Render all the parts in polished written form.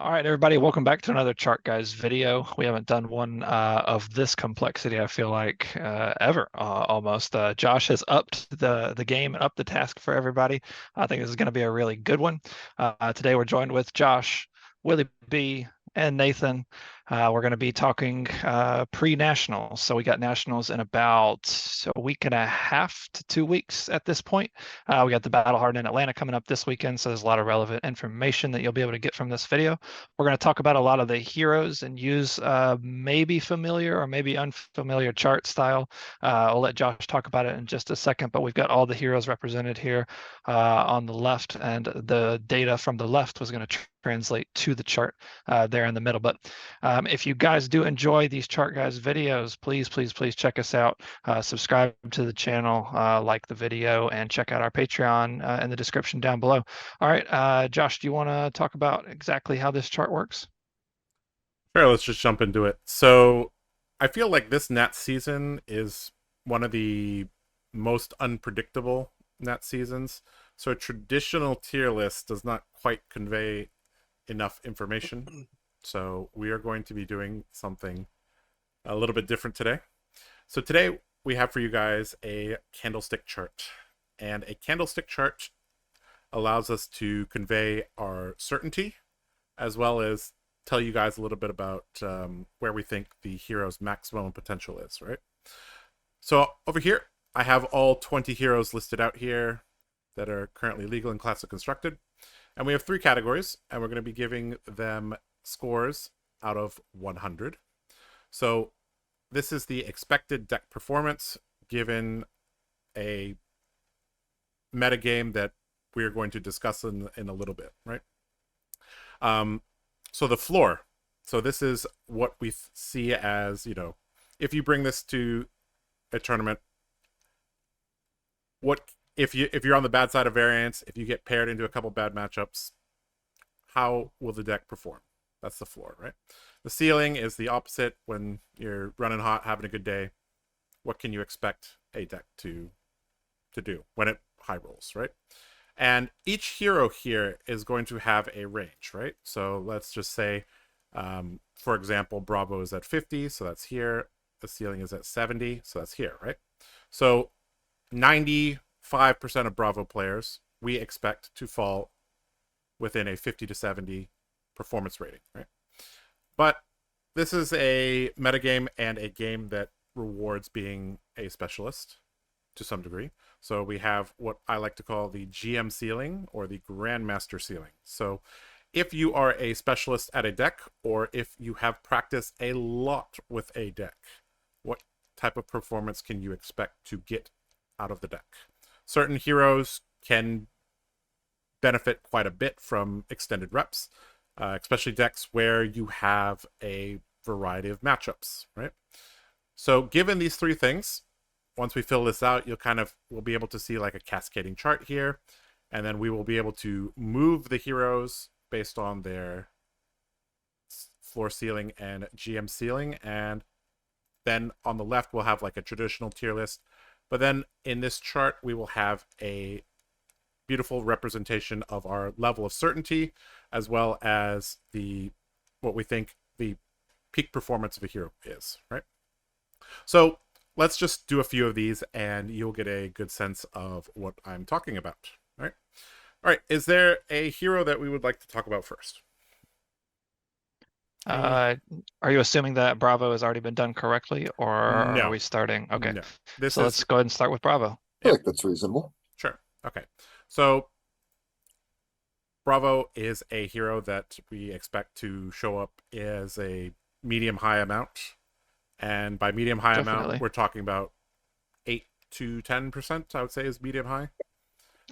All right, everybody, welcome back to another Chart Guys video. We haven't done one of this complexity, I feel like, ever, almost. Josh has upped the game and upped the task for everybody. I think this is going to be a really good one. Today we're joined with Josh, Willie B, and Nathan. We're going to be talking pre-nationals. So we got nationals in about a week and a half to 2 weeks at this point. We got the Battle Hard in Atlanta coming up this weekend, so there's a lot of relevant information that you'll be able to get from this video. We're going to talk about a lot of the heroes and use maybe familiar or maybe unfamiliar chart style. I'll let Josh talk about it in just a second, but we've got all the heroes represented here on the left, and the data from the left was going to translate to the chart there in the middle. But if you guys do enjoy these Chart Guys videos, please check us out. Subscribe to the channel, like the video, and check out our Patreon in the description down below. All right, Josh, do you want to talk about exactly how this chart works? Sure, let's just jump into it. So I feel like this Nat season is one of the most unpredictable Nat seasons. So a traditional tier list does not quite convey enough information. So we are going to be doing something a little bit different today. So today we have for you guys a candlestick chart. And a candlestick chart allows us to convey our certainty as well as tell you guys a little bit about where we think the hero's maximum potential is, right? So over here, I have all 20 heroes listed out here that are currently legal and classic constructed. And we have 3 categories, and we're going to be giving them scores out of 100. So this is the expected deck performance given a metagame that we are going to discuss in a little bit, right? So the floor. So this is what we see as, if you bring this to a tournament, what if you're on the bad side of variance, if you get paired into a couple bad matchups, how will the deck perform? That's the floor, right? The ceiling is the opposite. When you're running hot, having a good day, what can you expect a deck to do when it high rolls, right? And each hero here is going to have a range, right? So let's just say, for example, Bravo is at 50, so that's here. The ceiling is at 70, so that's here, right? So 95% of Bravo players we expect to fall within a 50 to 70 performance rating, right? But this is a metagame and a game that rewards being a specialist to some degree. So we have what I like to call the GM ceiling or the Grandmaster ceiling. So if you are a specialist at a deck, or if you have practiced a lot with a deck, what type of performance can you expect to get out of the deck? Certain heroes can benefit quite a bit from extended reps, especially decks where you have a variety of matchups, right? So given these 3 things, once we fill this out, we'll be able to see like a cascading chart here, and then we will be able to move the heroes based on their floor ceiling and GM ceiling. And then on the left, we'll have like a traditional tier list. But then in this chart, we will have a beautiful representation of our level of certainty, as well as what we think the peak performance of a hero is, right? So let's just do a few of these and you'll get a good sense of what I'm talking about, right? All right, is there a hero that we would like to talk about first? Are you assuming that Bravo has already been done correctly, or are No. we starting? Okay, No. so let's go ahead and start with Bravo. I feel like that's reasonable. Sure. Okay. So Bravo is a hero that we expect to show up as a medium-high amount. And by medium-high amount, we're talking about 8 to 10%, I would say, is medium-high.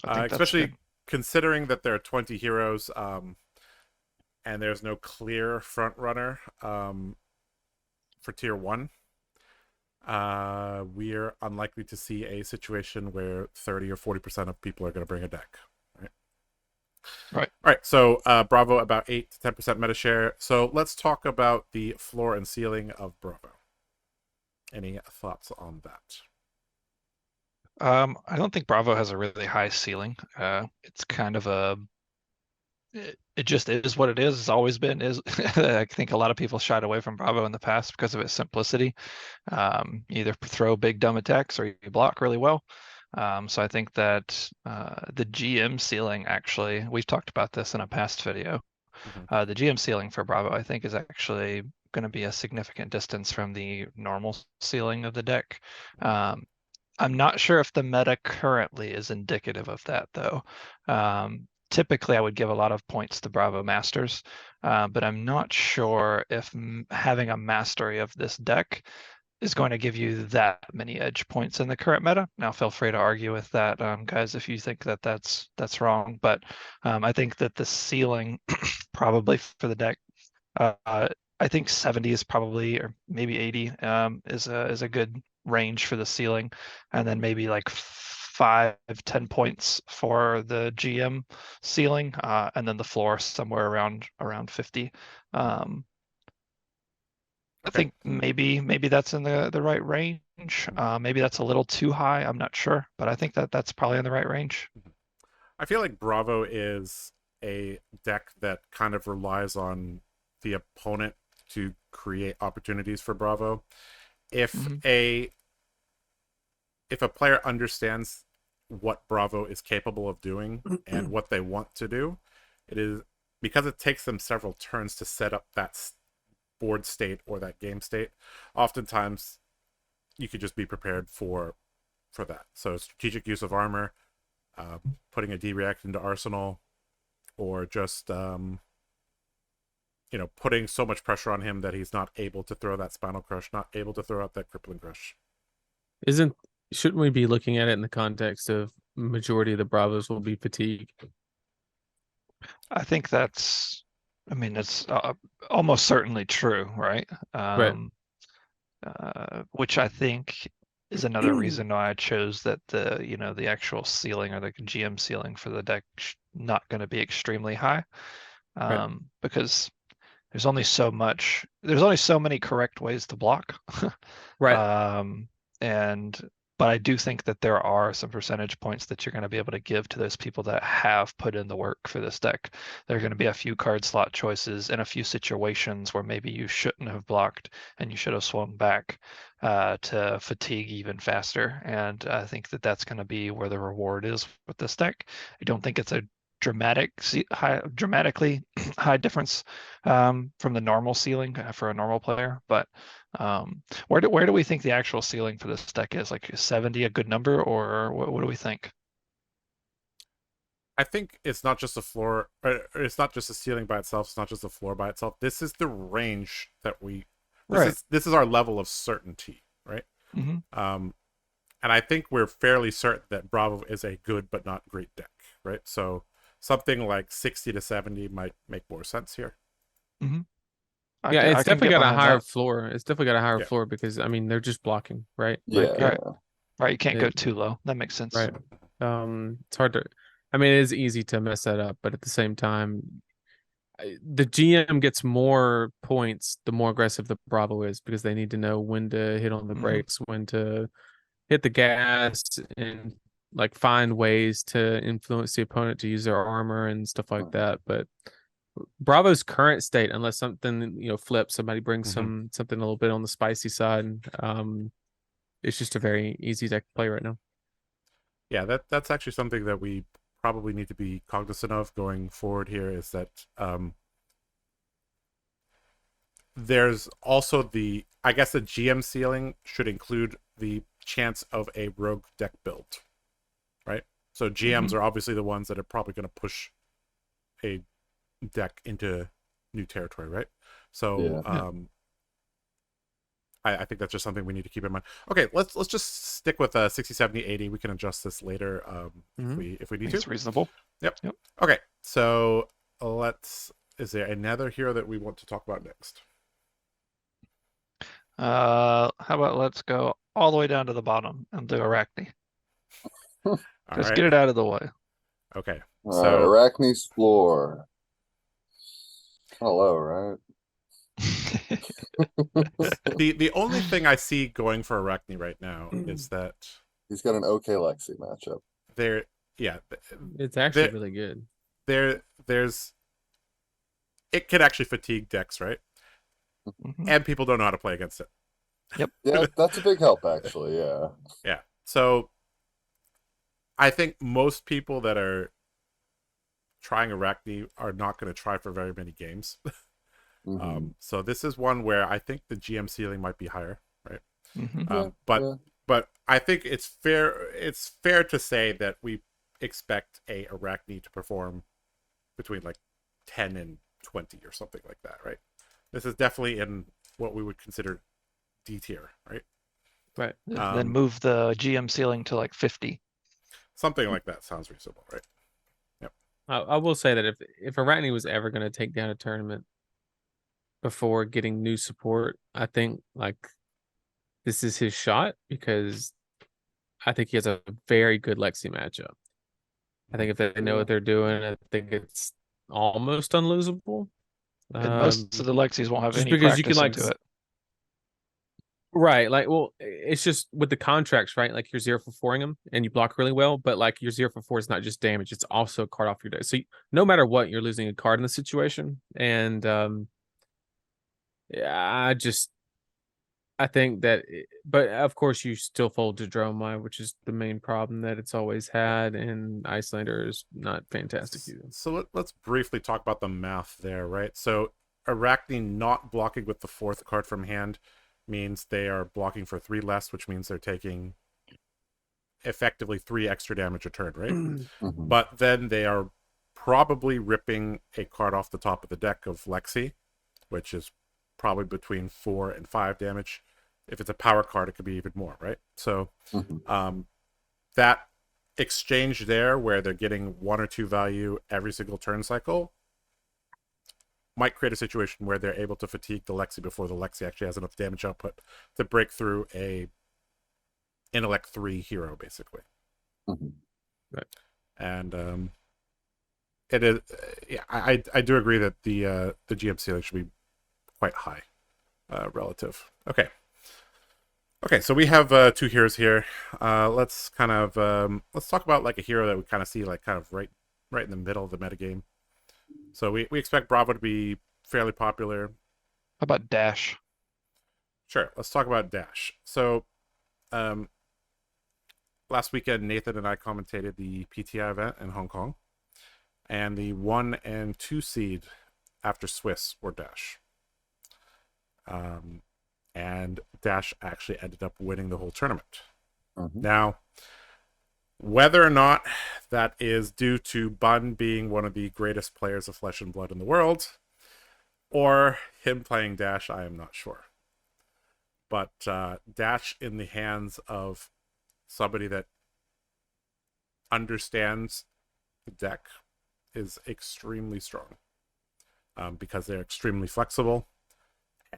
Especially considering that there are 20 heroes, and there's no clear front runner for tier 1. We're unlikely to see a situation where 30 or 40% of people are going to bring a deck. Right. All right. So Bravo about 8 to 10% meta share. So let's talk about the floor and ceiling of Bravo. Any thoughts on that? I don't think Bravo has a really high ceiling. It's kind of a it just is what it is. It's always been. Is I think a lot of people shied away from Bravo in the past because of its simplicity. You either throw big dumb attacks or you block really well. So I think that the GM ceiling actually, we've talked about this in a past video. Mhm. The GM ceiling for Bravo, I think, is actually going to be a significant distance from the normal ceiling of the deck. Um, I'm not sure if the meta currently is indicative of that, though. Typically, I would give a lot of points to Bravo Masters, but I'm not sure if having a mastery of this deck is going to give you that many edge points in the current meta. Now, feel free to argue with that, guys, if you think that that's wrong. But I think that the ceiling probably for the deck, uh, I think 70 is probably, or maybe 80, is a good range for the ceiling, and then maybe like 5-10 points for the GM ceiling, and then the floor somewhere around 50. I Okay. think maybe that's in the right range. Maybe that's a little too high. I'm not sure, but I think that that's probably in the right range. I feel like Bravo is a deck that kind of relies on the opponent to create opportunities for Bravo. If Hmm. a if a player understands what Bravo is capable of doing and what they want to do, it is because it takes them several turns to set up that board state or that game state. Oftentimes, you could just be prepared for that. So strategic use of armor, putting a D-React into Arsenal, or just putting so much pressure on him that he's not able to throw that Spinal Crush, not able to throw out that Crippling Crush. Isn't shouldn't we be looking at it in the context of majority of the Bravos will be fatigue? I think I mean, it's almost certainly true, right? Right. Which I think is another reason why I chose that the actual ceiling or the GM ceiling for the deck not going to be extremely high, Right. because there's only so many correct ways to block. Right. Um, and but I do think that there are some percentage points that you're going to be able to give to those people that have put in the work for this deck. There are going to be a few card slot choices and a few situations where maybe you shouldn't have blocked and you should have swung back to fatigue even faster. And I think that that's going to be where the reward is with this deck. I don't think it's a dramatically high difference from the normal ceiling for a normal player, but where do we think the actual ceiling for this deck is? Like, is 70 a good number, or what do we think? I think it's not just a floor, or it's not just a ceiling by itself. It's not just a floor by itself. This is the range that we. Right. This is our level of certainty, right? Hmm. And I think we're fairly certain that Bravo is a good but not great deck, right? So something like 60 to 70 might make more sense here. Hmm. Yeah, it's I can definitely get got a behind higher that. floor. It's definitely got a higher Yeah. floor because I mean they're just blocking, right? Yeah. Right. Right. You can't go it, too low. That makes sense. right. It's hard to. I mean, it is easy to mess that up, but at the same time, the GM gets more points the more aggressive the Bravo is because they need to know when to hit on the Hmm. brakes, when to hit the gas, and like find ways to influence the opponent to use their armor and stuff like that. But Bravo's current state, unless something flips, somebody brings something a little bit on the spicy side, it's just a very easy deck to play right now. Yeah, that's actually something that we probably need to be cognizant of going forward here is that there's also I guess the GM ceiling should include the chance of a rogue deck build, right? So GMs are obviously the ones that are probably going to push a deck into new territory, right? So Yeah. I think that's just something we need to keep in mind. Okay, let's just stick with 60, 70, 80. We can adjust this later if we need to. It's reasonable. Yep. Yep. Okay, so is there another hero that we want to talk about next? How about let's go all the way down to the bottom and do Arachne. All Just right. get it out of the way. Okay. All So right, Arachne's floor. Kind of low, right? the only thing I see going for Arachne right now is that He's got an okay Lexi matchup. yeah, It's actually really good. there's it can actually fatigue decks, right? Mhm. And people don't know how to play against it. Yeah, that's a big help, actually. Yeah. Yeah. So I think most people that are trying Arachne are not going to try for very many games. So this is one where I think the GM ceiling might be higher, right? Mhm. But I think it's fair to say that we expect a Arachne to perform between like 10 and 20 or something like that, right? This is definitely in what we would consider D tier, right? Right. Then move the GM ceiling to like 50. Something like that sounds reasonable, right? I will say that if Arachne was ever going to take down a tournament before getting new support, I think like this is his shot because I think he has a very good Lexi matchup. I think if they know what they're doing, I think it's almost unlosable. And most of the Lexies won't have just any because you can practice like into it. right, like well, it's just with the contracts, right? Like you're 0 for 4ing them and you block really well, but like your 0 for 4 is not just damage; it's also a card off your deck. So no matter what, you're losing a card in the situation, and yeah, I think that, but of course you still fold to Dromai, which is the main problem that it's always had, and Icelander is not fantastic either. So let's briefly talk about the math there, right? So Arachne not blocking with the 4th card from hand means they are blocking for 3 less, which means they're taking effectively 3 extra damage a turn, right? But then they are probably ripping a card off the top of the deck of Lexi, which is probably between 4 and 5 damage. If it's a power card, it could be even more, right? So that exchange there where they're getting 1 or 2 value every single turn cycle might create a situation where they're able to fatigue the Lexi before the Lexi actually has enough damage output to break through a intellect 3 hero, basically. Right. And it is, yeah, I do agree that the GM ceiling should be quite high relative. Okay, so we have 2 heroes here. Let's kind of let's talk about like a hero that we kind of see like kind of right in the middle of the metagame. So we expect Bravo to be fairly popular. How about Dash? Sure, let's talk about Dash. So last weekend, Nathan and I commentated the PTI event in Hong Kong, and the 1 and 2 seed after Swiss were Dash. And Dash actually ended up winning the whole tournament. Now, whether or not that is due to Bun being one of the greatest players of Flesh and Blood in the world, or him playing Dash, I am not sure. But Dash in the hands of somebody that understands the deck is extremely strong because they're extremely flexible.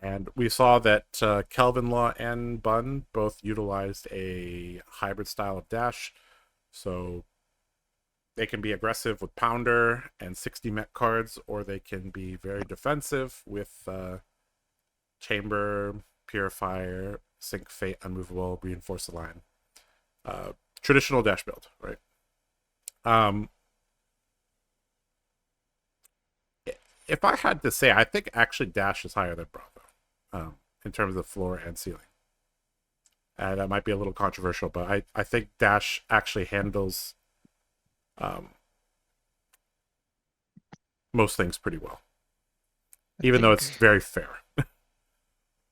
And we saw that Kelvin Law and Bun both utilized a hybrid style of Dash. So they can be aggressive with Pounder and 60 mech cards, or they can be very defensive with Chamber, Purifier, Sync Fate, Unmovable, Reinforce the Line. Traditional Dash build, right? If I had to say, I think actually Dash is higher than Bravo in terms of floor and ceiling. And that might be a little controversial, but I think Dash actually handles most things pretty well, even though it's very fair.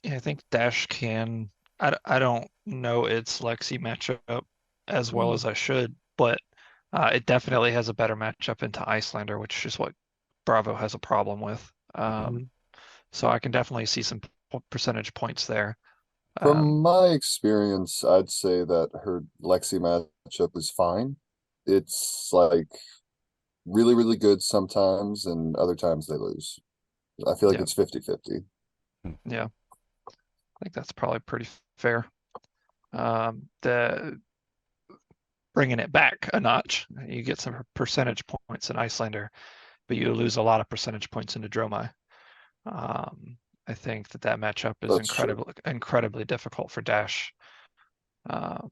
Yeah, I think Dash can. I don't know its Lexi matchup as well as I should, but it definitely has a better matchup into Icelander, which is what Bravo has a problem with. So I can definitely see some percentage points there. From my experience, I'd say that her Lexi matchup is fine. It's like really, really good sometimes, and other times they lose. I feel like it's 50-50. Yeah, I think that's probably pretty fair. The bringing it back a notch, you get some percentage points in Icelander, but you lose a lot of percentage points into Dromai. I think that matchup is incredibly difficult for Dash. But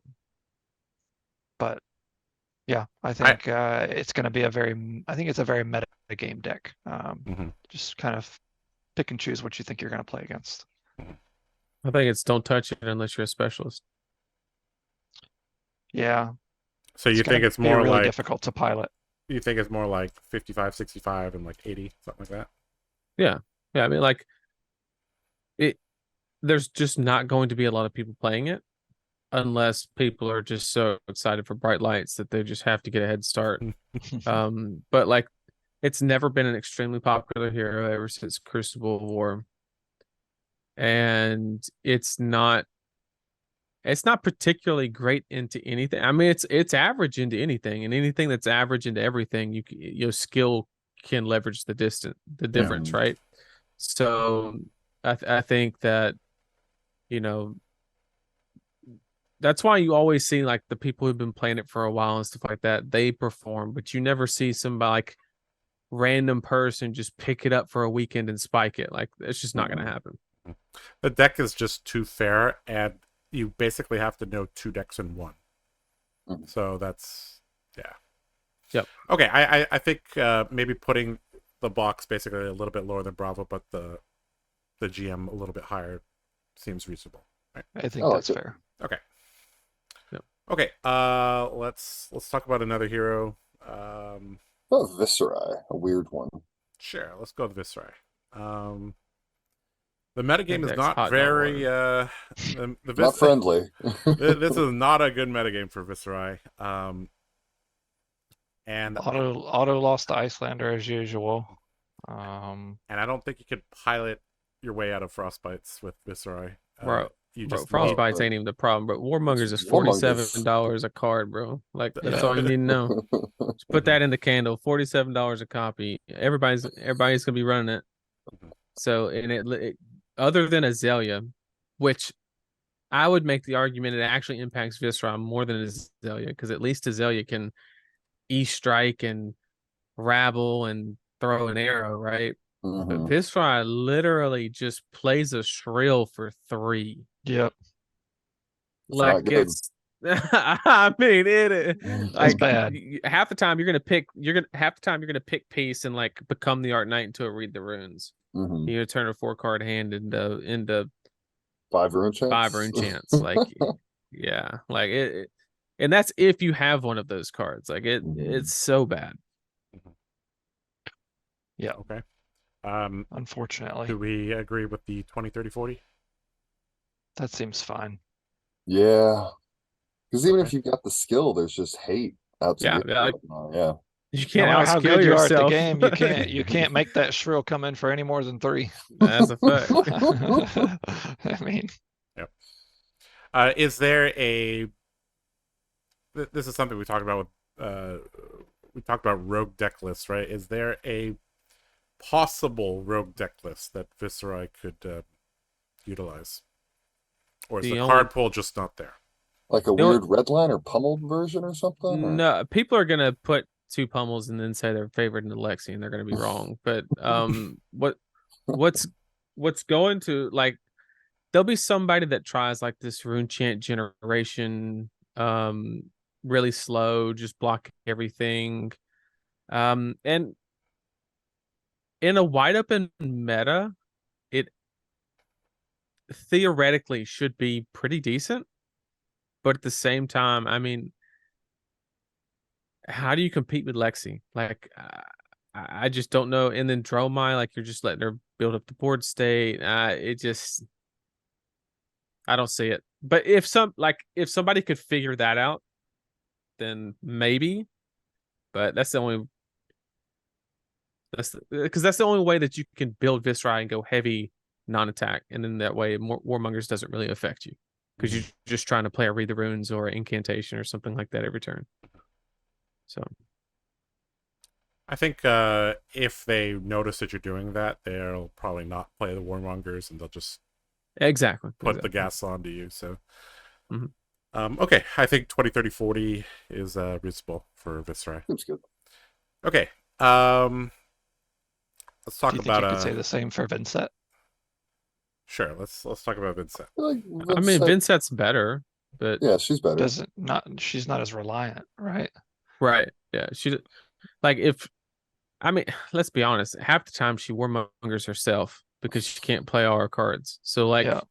yeah, I think it's going to be I think it's a very meta game deck. Mm-hmm. Just kind of pick and choose what you think you're going to play against. I think it's don't touch it unless you're a specialist. Yeah. So you think it's be more really like difficult to pilot. you think it's more like 55, 65, and like 80, something like that? Yeah. I mean, like there's just not going to be a lot of people playing it unless people are just so excited for bright lights that they just have to get a head start. But like it's never been an extremely popular hero ever since Crucible War. And it's not particularly great into anything. I mean, it's average into anything, and anything that's average into everything, your skill can leverage the difference, right? So I think that, that's why you always see like the people who've been playing it for a while and stuff like that, they perform, but you never see somebody like random person just pick it up for a weekend and spike it. Like it's just not going to happen. The deck is just too fair, and you basically have to know 2 decks in one. So that's Yep. Okay, I think maybe putting the box basically a little bit lower than Bravo, but the GM a little bit higher seems reasonable. Right? I think that's fair. Okay. Yep. Okay. Let's talk about another hero. Viscerai, a weird one. Sure, let's go with Viscerai. The metagame is not hot very not friendly. This is not a good metagame for Viscerai. And auto lost to Icelander as usual. And I don't think you could pilot your way out of Frostbites with Viscerai. Bro, Frostbites ain't even the problem, but Warmongers is $47 a card, bro. Like that's all you need to know. Just put that in the candle. $47 a copy. Everybody's gonna be running it. So and it other than Azalea, which I would make the argument it actually impacts Viscerai more than Azalea, because at least Azalea can E-strike and rabble and throw an arrow, right? But Viscerai literally just plays a shrill for 3. Yep. Like it's I mean it like bad. Half the time you're gonna pick peace and like become the Art Knight until read the runes. You turn a 4-card hand into 5 rune chance. 5 rune chance. Like yeah, like it, and that's if you have one of those cards. Like it's so bad. Yeah. Okay. Unfortunately. Do we agree with the 20, 30, 40? That seems fine. Yeah. Because even if you got the skill, there's just hate out to get yeah. You can't no matter how good you are at the yourself. game, you can't make that shrill come in for any more than 3. That's a fact. I mean, is there a? This is something we talked about with. We talked about rogue deck lists, right? Is there a possible rogue deck list that Viscerai could utilize, or is the card pool just not there? Like a weird redline or pummeled version or something? No, people are gonna put 2 pummels and then say they're favored in Alexi, and they're gonna be wrong. But what's going to, like, there'll be somebody that tries like this rune chant generation, really slow, just block everything. And in a wide open meta, it theoretically should be pretty decent. But at the same time, I mean, how do you compete with Lexi? Like, I just don't know. And then Dromai, like, you're just letting her build up the board state. I don't see it. But if somebody could figure that out, then maybe. But that's the only way that you can build Viscerai and go heavy non-attack, and then that way Warmongers doesn't really affect you, because you're just trying to play a read the runes or an incantation or something like that every turn. So I think if they notice that you're doing that, they'll probably not play the Warmongers, and they'll just put the gas on to you. So okay, I think 20, 30, 40 is reasonable for Viscerai. Seems good. Okay, let's talk about. You could say the same for Vincent. Sure, let's talk about Vincent. I mean, Vincent's better, but yeah, she's better. She's not as reliant, right? Right. Yeah, she, like, if I mean, let's be honest. Half the time she warmongers herself because she can't play all her cards. So like, Yeah.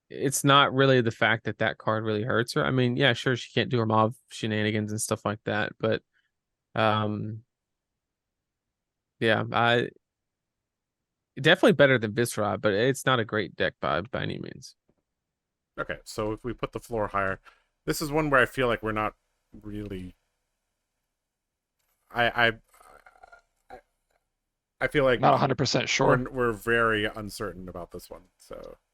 it's not really the fact that that card really hurts her. I mean, yeah, sure, she can't do her mob shenanigans and stuff like that, but yeah, I definitely better than Viscera, but it's not a great deck by any means. Okay, so if we put the floor higher, this is one where I feel like we're not really. I feel like Not 100% sure. we're very uncertain about this one.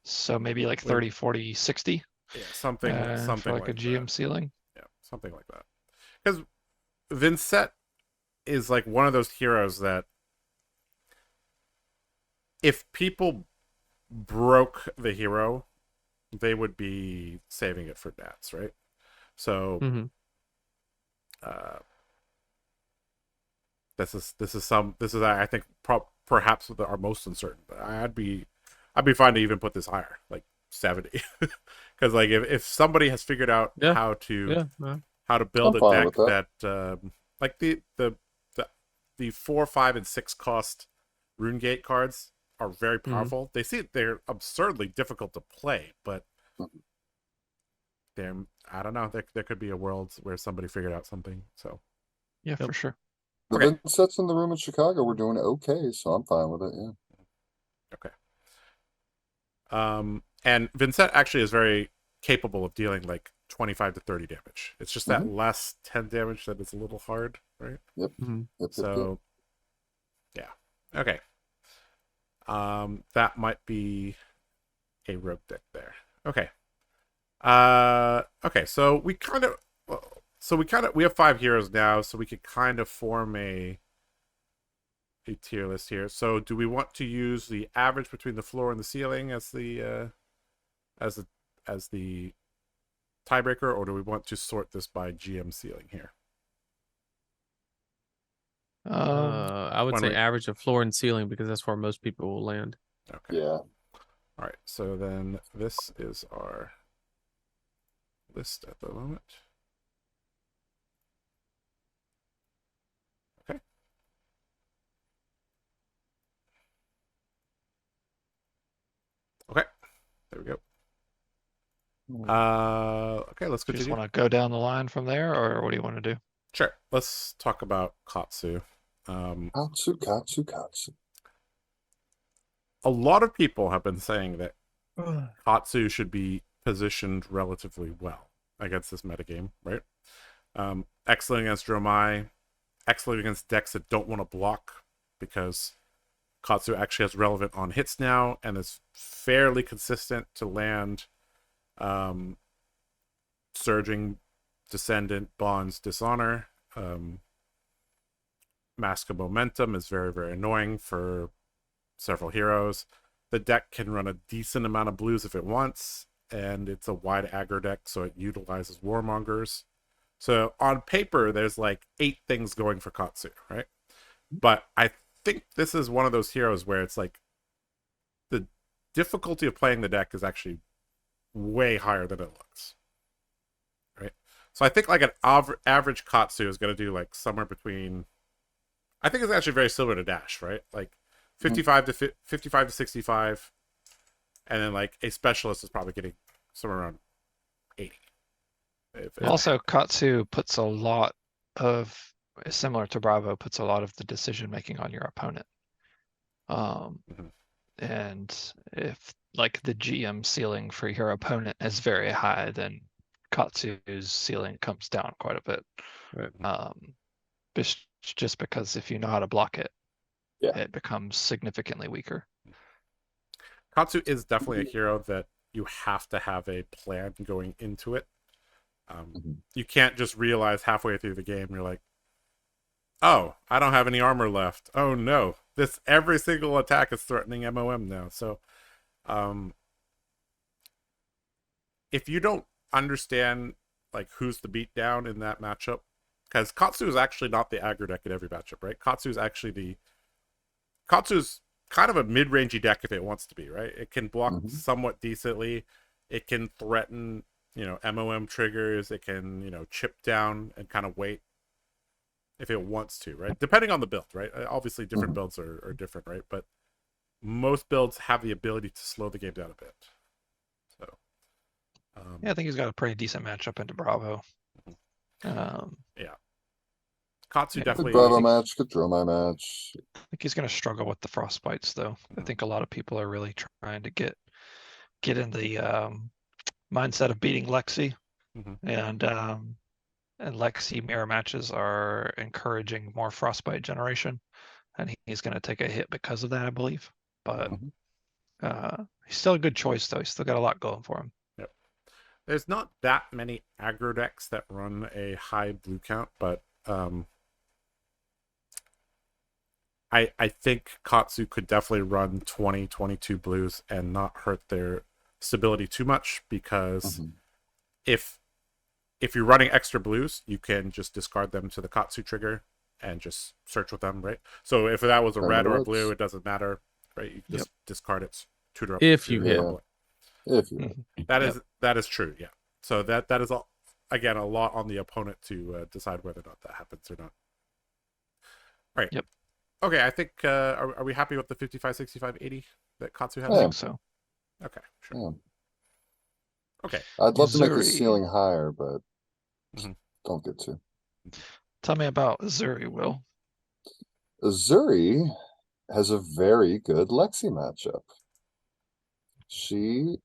So maybe like 30, 40, 60 yeah, something for like a GM that. ceiling. Yeah, something like that. Because Vincent is like one of those heroes that if people broke the hero, they would be saving it for Nats, right? So this is I think perhaps our most uncertain. But I'd be fine to even put this higher, like 70, because like if somebody has figured out how to build I'm a fine deck with that like the 4, 5, and 6 cost Rune Gate cards are very powerful. They're absurdly difficult to play, but I don't know. There could be a world where somebody figured out something. So yeah, for sure. The Okay. Vincents in the room in Chicago were doing okay, so I'm fine with it. Yeah. Okay. And Vincent actually is very capable of dealing like 25 to 30 damage. It's just that last 10 damage that is a little hard, right? Yep. So, yeah. Okay. That might be a rogue deck there. Okay. Okay. So we have 5 heroes now, so we could kind of form a tier list here. So do we want to use the average between the floor and the ceiling as the tiebreaker, or do we want to sort this by GM ceiling here? I would say average of floor and ceiling because that's where most people will land. Okay. Yeah. All right. So then this is our list at the moment. Okay. Okay. There we go. Okay, let's continue. You just want to go down the line from there, or what do you want to do? Sure. Let's talk about Katsu. Katsu. A lot of people have been saying that Katsu should be positioned relatively well against this metagame, right? Excellent against Dromai, excellent against decks that don't want to block, because Katsu actually has relevant on hits now and is fairly consistent to land Surging, Descendant, Bonds, Dishonor. Mask of Momentum is very, very annoying for several heroes. The deck can run a decent amount of blues if it wants, and it's a wide aggro deck, so it utilizes Warmongers. So on paper, there's like 8 things going for Katsu, right? But I think this is one of those heroes where it's like the difficulty of playing the deck is actually way higher than it looks, right? So I think like an average Katsu is going to do like somewhere between, I think it's actually very similar to Dash, right? Like 55 to 65, and then like a specialist is probably getting somewhere around 80. Also, Katsu puts a lot of, similar to Bravo, puts a lot of the decision making on your opponent. And if like the GM ceiling for your opponent is very high, then Katsu's ceiling comes down quite a bit. Right. Just because if you know how to block it, Yeah. it becomes significantly weaker. Katsu is definitely a hero that you have to have a plan going into it. You can't just realize halfway through the game, you're like, oh, I don't have any armor left. Oh no, every single attack is threatening MOM now. So if you don't understand like who's the beatdown in that matchup, because Katsu is actually not the aggro deck in every matchup, right? Katsu's kind of a mid-rangey deck if it wants to be, right? It can block somewhat decently. It can threaten, MOM triggers. It can, chip down and kind of wait. if it wants to, right? Depending on the build, right? Obviously, different Mhm. builds are different, right? But most builds have the ability to slow the game down a bit. So, Yeah, I think he's got a pretty decent matchup into Bravo. yeah, Katsu Yeah. Good definitely. Bravo match, good Dromai match. I think he's going to struggle with the frostbites, though. I think a lot of people are really trying to get in the mindset of beating Lexi, Mhm. and Lexi mirror matches are encouraging more frostbite generation, and he's going to take a hit because of that, I believe. But Mhm. he's still a good choice, though. He's still got a lot going for him. Yep. There's not that many aggro decks that run a high blue count, but I think Katsu could definitely run 20, 22 blues and not hurt their stability too much, because Mhm. if you're running extra blues, you can just discard them to the Katsu trigger and just search with them, right? So if that was a red or a blue, it doesn't matter, right? You just discard it, tutor up. If you your hit. opponent. If you Mhm. That is true, yeah. So that is all, again, a lot on the opponent to decide whether or not that happens or not. All right. Yep. Okay, I think are we happy with the 55, 65, 80 that Katsu has? I Yeah. think so. Okay, sure. Yeah. Okay. I'd love to make his Zuri. ceiling higher, but Mhm. don't get to. Tell me about Zuri, Will. Zuri has a very good Lexi matchup. She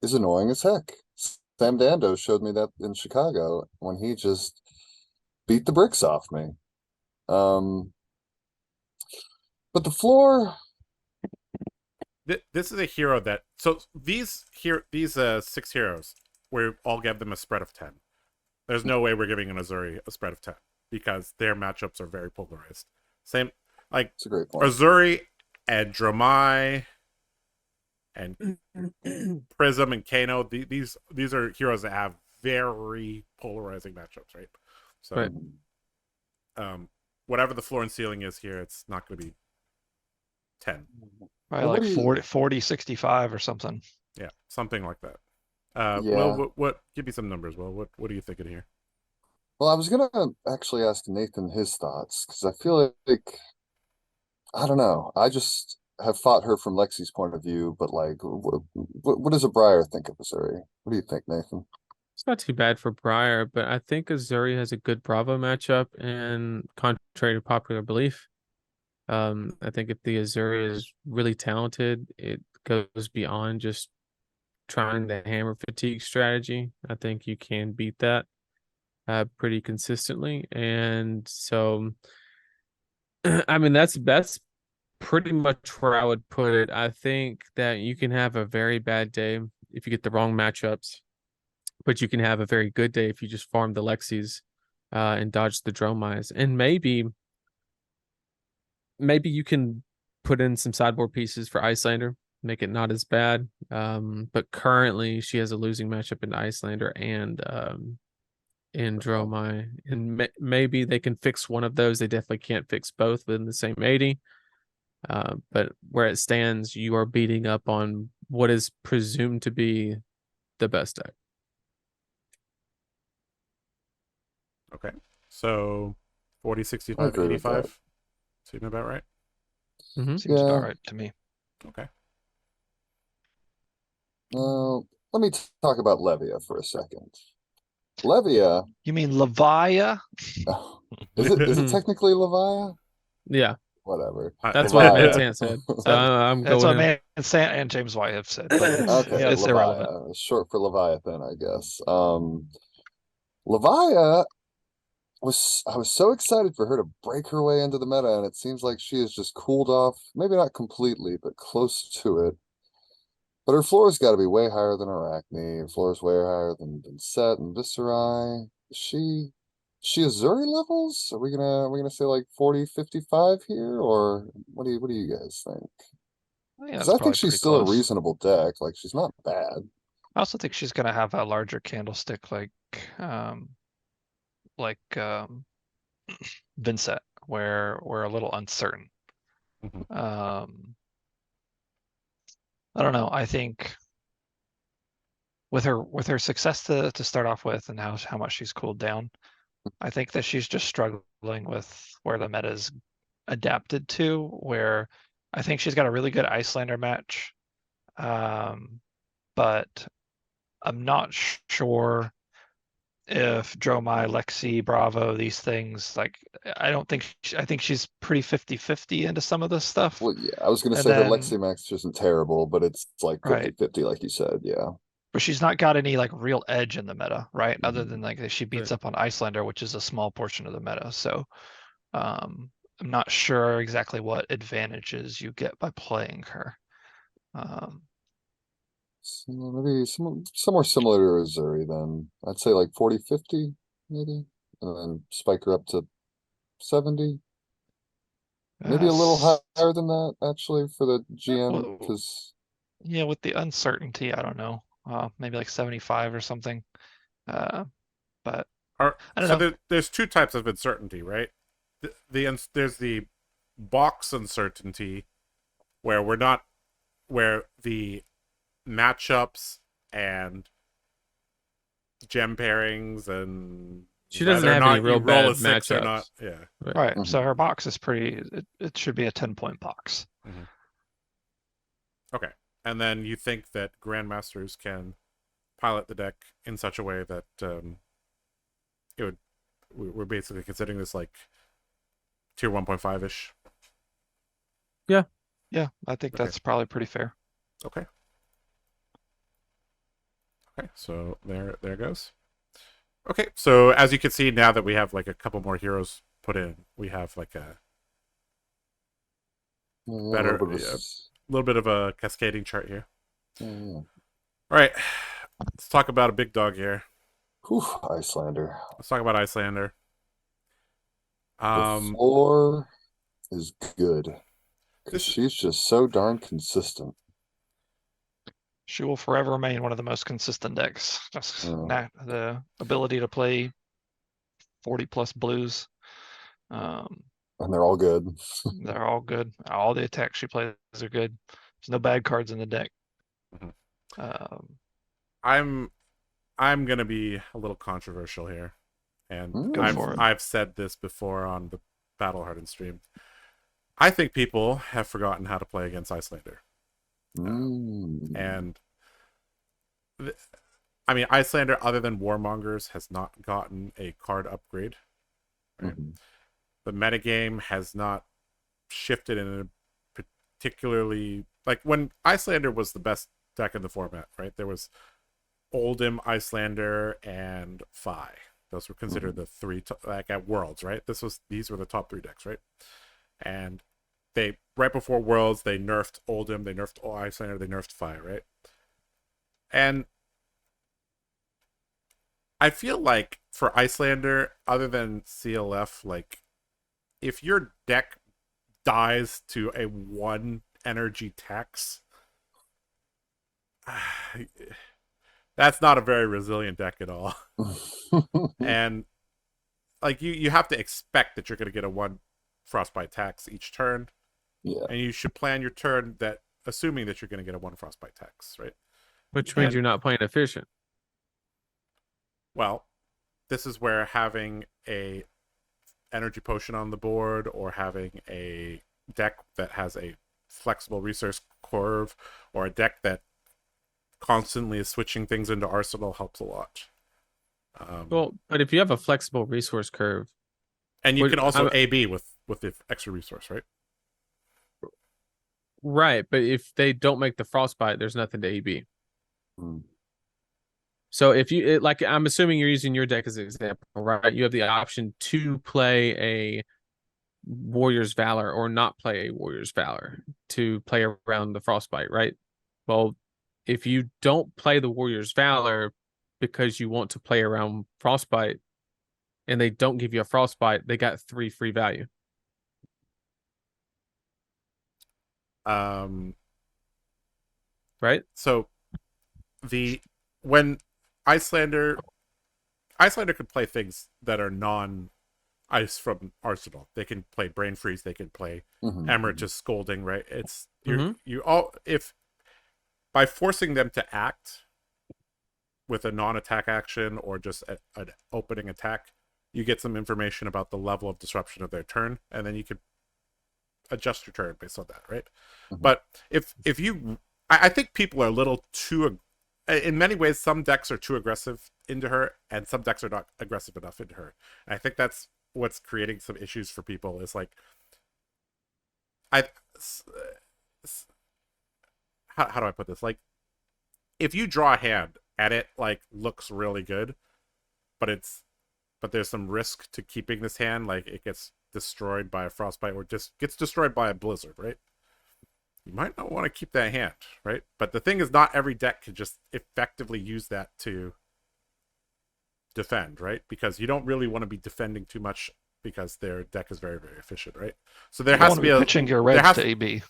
is annoying as heck. Sam Dando showed me that in Chicago when he just beat the bricks off me. But the floor, This is a hero that, so these 6 heroes, we all give them a spread of 10. There's no way we're giving an Azuri a spread of 10 because their matchups are very polarized. Same, like it's a great point. Azuri and Dromai and Prism and Kano. These are heroes that have very polarizing matchups, right? So, Right. Whatever the floor and ceiling is here, it's not going to be 10. Probably Well, like what do you- 40, 65 or something. Yeah, something like that. Yeah. Will, what? Give me some numbers. Will, what are you thinking here? Well, I was gonna actually ask Nathan his thoughts because I feel like I don't know. I just have fought her from Lexi's point of view, but like, what does a Briar think of Missouri? What do you think, Nathan? It's not too bad for Briar, but I think Azuri has a good Bravo matchup, and contrary to popular belief, I think if the Azuri is really talented, it goes beyond just trying the hammer fatigue strategy. I think you can beat that pretty consistently, and so I mean that's pretty much where I would put it. I think that you can have a very bad day if you get the wrong matchups, but you can have a very good day if you just farm the Lexis and dodge the Dromais. And maybe you can put in some sideboard pieces for Icelander, make it not as bad. But currently she has a losing matchup in Icelander and in Dromai. And maybe they can fix one of those. They definitely can't fix both within the same 80. But where it stands, you are beating up on what is presumed to be the best deck. Okay, so 40, I 65, agree with that. 85. Seem about right? Seems Yeah. about right to me. Okay. Let me talk about Levia for a second. Levia, You mean Levia? is it technically Levia? Yeah, Whatever. that's what Levia. Van said. So I'm That's going what with him. man Sant and James White have said, but Okay, it's irrelevant. Levia, short for Leviathan, I guess. Levia I was so excited for her to break her way into the meta, and it seems like she has just cooled off, maybe not completely, but close to it. But her floor's got to be way higher than Arachne. Her floor's way higher than Set and Viscerai. She Azuri levels? Are we gonna say like 40, 55 here, or what do you guys think? Yeah, Because that's I think probably she's pretty still a close. reasonable deck. Like she's not bad. I also think she's gonna have a larger candlestick like Vincent, where we're a little uncertain. Mhm. I don't know. I think with her success to start off with and how much she's cooled down, I think that she's just struggling with where the meta's adapted to, where I think she's got a really good Icelander match. But I'm not sure if Dromai, Lexi, Bravo, these things, like, I don't think, I think she's pretty 50-50 into some of this stuff. Well, yeah, I was gonna And say her then, Lexi Max isn't terrible, but it's like right. 50-50, like you said, yeah. But she's not got any like real edge in the meta, right? Other Mhm. than like that she beats Right. up on Icelander, which is a small portion of the meta. So I'm not sure exactly what advantages you get by playing her. So maybe somewhere similar to Missouri then. I'd say like 40-50, maybe. And then spike her up to 70. Maybe a little s- higher than that, actually, for the GM, well, because yeah, with the uncertainty, I don't know. Maybe like 75 or something. But I don't So know. there's two types of uncertainty, right? There's the box uncertainty where we're not where the matchups and gem pairings and She doesn't whether or have any not you real roll a bad 6 or not. matchups. Yeah. Right. Right. So Mhm. her box is pretty, it should be a 10-point box. Mm-hmm. Okay. And then you think that grandmasters can pilot the deck in such a way that it would we're basically considering this like tier 1.5 ish. Yeah, I think Okay. that's probably pretty fair. Okay. Okay, so there goes. Okay, so as you can see, now that we have like a couple more heroes put in, we have like a Yeah, a better, little bit of a little bit of a cascading chart here. yeah. All right, let's talk about a big dog here. Whew, Icelander. Let's talk about Icelander. The floor is good because This she's just so darn consistent. She will forever remain one of the most consistent decks. Just Yeah. the ability to play 40 plus blues. And they're all good. They're all good. All the attacks she plays are good. There's no bad cards in the deck. Mhm. Um, I'm gonna be a little controversial here, and Go I've for it. I've said this before on the Battle Hardened stream. I think people have forgotten how to play against Icelander. And I mean, Icelander, other than Warmongers, has not gotten a card upgrade. Right? Mhm. The metagame has not shifted in a particularly like when Icelander was the best deck in the format. Right, there was Oldhim, Icelander, and Fi. Those were considered the three like at Worlds. Right, these were the top 3 decks. Right, and they right before Worlds they nerfed Oldhim, they nerfed Icelander, they nerfed Fi. Right, and I feel like for Icelander, other than CLF, like if your deck dies to a 1 energy tax, that's not a very resilient deck at all. And like you have to expect that you're going to get a 1 frostbite tax each turn. Yeah. And you should plan your turn that assuming that you're going to get a 1 frostbite tax, right? Which means And- you're not playing efficient. Well, this is where having a energy potion on the board or having a deck that has a flexible resource curve or a deck that constantly is switching things into arsenal helps a lot. Well, but if you have a flexible resource curve, and you Which- can also I'm- AB with the extra resource, right? right? But if they don't make the frostbite, there's nothing to AB. Mm. So if you like, I'm assuming you're using your deck as an example, right? You have the option to play a Warrior's Valor or not play a Warrior's Valor to play around the frostbite, right? Well, if you don't play the Warrior's Valor because you want to play around frostbite and they don't give you a frostbite, they got 3 free value. Right? So when Icelander could play things that are non ice from Arsenal. They can play Brain Freeze, they can play Mhm. Emeritus Scolding, right? It's you all if by forcing them to act with a non-attack action or just an opening attack, you get some information about the level of disruption of their turn, and then you could adjust your turn based on that, right? But if you, I think people are a little too, in many ways, some decks are too aggressive into her, and some decks are not aggressive enough into her. And I think that's what's creating some issues for people. Is like, how do I put this? Like, if you draw a hand and it like looks really good, but there's some risk to keeping this hand, like it gets destroyed by a frostbite or just gets destroyed by a blizzard, right? You might not want to keep that hand, right? But the thing is, not every deck can just effectively use that to defend, right? Because you don't really want to be defending too much because their deck is very, very efficient, right? So there has to be a pitching your reds to AB.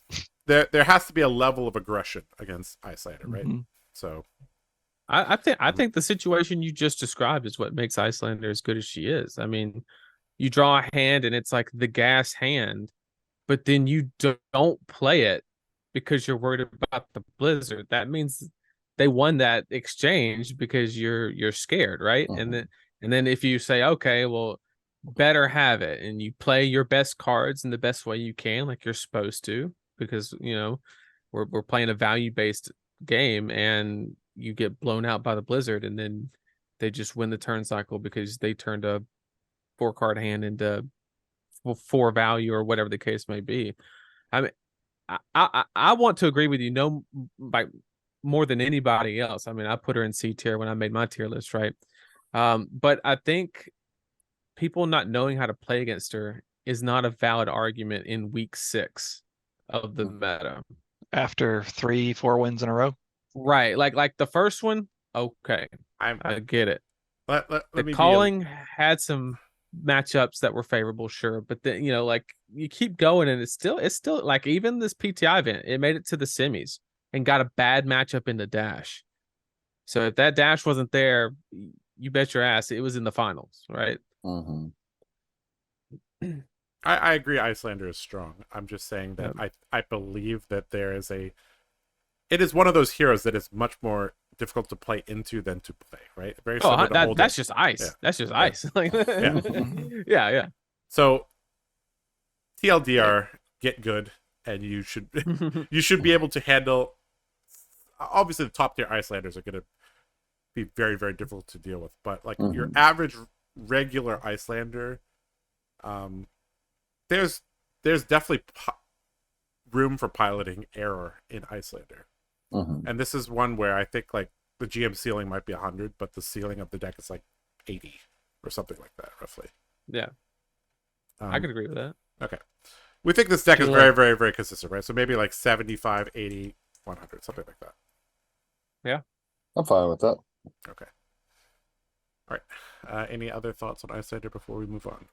There has to be a level of aggression against Icelander, right? So I think the situation you just described is what makes Icelander as good as she is. I mean, you draw a hand and it's like the gas hand, but then you don't play it because you're worried about the blizzard. That means they won that exchange because you're scared, right? And then if you say, okay, well, better have it, and you play your best cards in the best way you can, like you're supposed to, because we're playing a value-based game, and you get blown out by the blizzard, and then they just win the turn cycle because they turned a 4-card hand into 4 value or whatever the case may be. I mean, I want to agree with you by more than anybody else. I mean, I put her in C tier when I made my tier list, right? But I think people not knowing how to play against her is not a valid argument in week 6 of the meta. After 3-4 wins in a row. Right. Like the first one, okay. I get it. The calling had some matchups that were favorable, sure, but then like you keep going and it's still like, even this PTI event, it made it to the semis and got a bad matchup in the dash. So if that dash wasn't there, you bet your ass it was in the finals, right? I agree Icelander is strong. I'm just saying that I believe that it is one of those heroes that is much more difficult to play into than to play, right? Very similar to that's just ice. Yeah. That's just ice. Like, yeah. So TLDR, get good, and you should be able to handle. Obviously, the top tier Icelanders are going to be very, very difficult to deal with, but like your average regular Icelander, there's definitely room for piloting error in Icelander. And this is one where I think like the GM ceiling might be 100, but the ceiling of the deck is like 80 or something like that, roughly. Yeah. I could agree with that. Okay. We think this deck is very, very, very consistent, right? So maybe like 75, 80, 100, something like that. Yeah. I'm fine with that. Okay. All right. Any other thoughts on Icelander before we move on?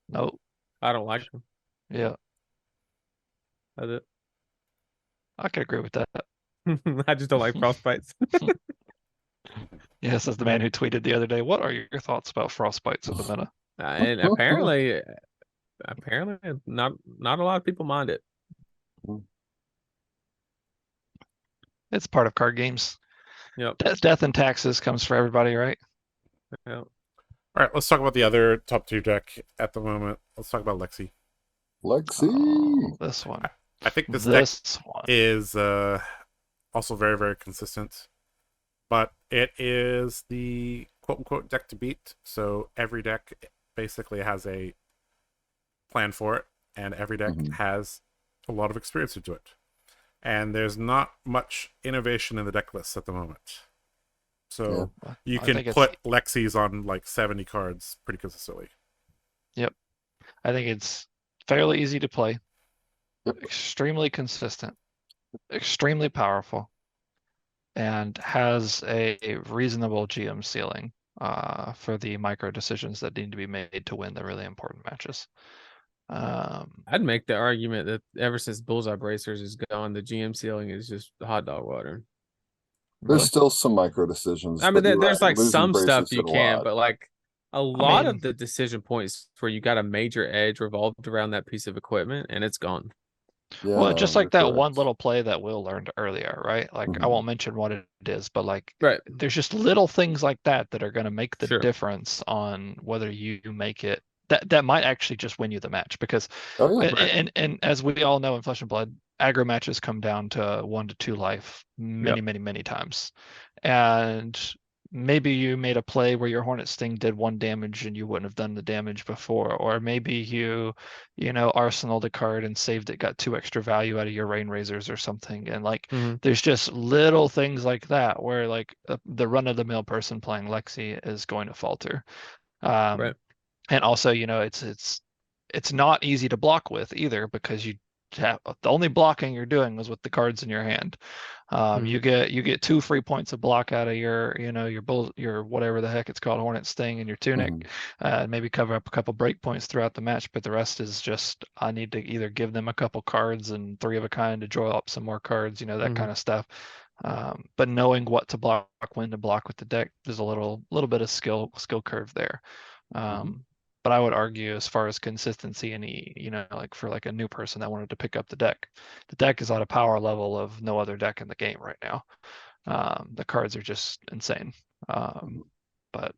No. I don't like them. Yeah. That's it. I could agree with that. I just don't like frostbites. Yes, as the man who tweeted the other day, what are your thoughts about frostbites in the meta? And apparently not a lot of people mind it. It's part of card games. Yep. Death and taxes comes for everybody, right? Yep. All right, let's talk about the other top 2 deck at the moment. Let's talk about Lexi. This one. I think this deck is also very, very consistent, but it is the quote-unquote deck to beat. So every deck basically has a plan for it, and every deck has a lot of experience into it. And there's not much innovation in the deck lists at the moment. So you can put Lexis on like 70 cards pretty consistently. Yep. I think it's fairly easy to play. Extremely consistent, extremely powerful, and has a reasonable GM ceiling for the micro decisions that need to be made to win the really important matches. I'd make the argument that ever since Bullseye Bracers is gone, the GM ceiling is just hot dog water. There's still some micro decisions. I mean, there's like losing some stuff Bracers you did a can, lot. but like a lot of the decision points where you got a major edge revolved around that piece of equipment, and it's gone. Yeah, Well, just no, like you're that one correct. little play that Will learned earlier, right? Like I Mhm. won't mention what it is, but like Right. there's just little things like that that are going to make the Sure. difference on whether you make it. That might actually just win you the match because, Oh yeah. Right. and as we all know in Flesh and Blood, aggro matches come down to 1 to 2 life Yep. many times, and maybe you made a play where your Hornet Sting did 1 damage and you wouldn't have done the damage before, or maybe you know, arsenaled a card and saved it, got 2 extra value out of your rain razors or something. And like, Mhm. there's just little things like that where like the run of the mill person playing Lexi is going to falter. Right. And also, you know, it's not easy to block with either because you have the only blocking you're doing is with the cards in your hand. Mhm. You get 2 free points of block out of your, you know, your whatever the heck it's called, Hornet Sting and your tunic. Mhm. Maybe cover up a couple break points throughout the match, but the rest is just I need to either give them a couple cards and 3 of a kind to draw up some more cards, you know, that kind Mhm. of stuff. But knowing what to block, when to block with the deck, there's a little bit of skill curve there. Mhm. But I would argue as far as consistency and you know, like for like a new person that wanted to pick up the deck is at a power level of no other deck in the game right now. The cards are just insane. Mhm. But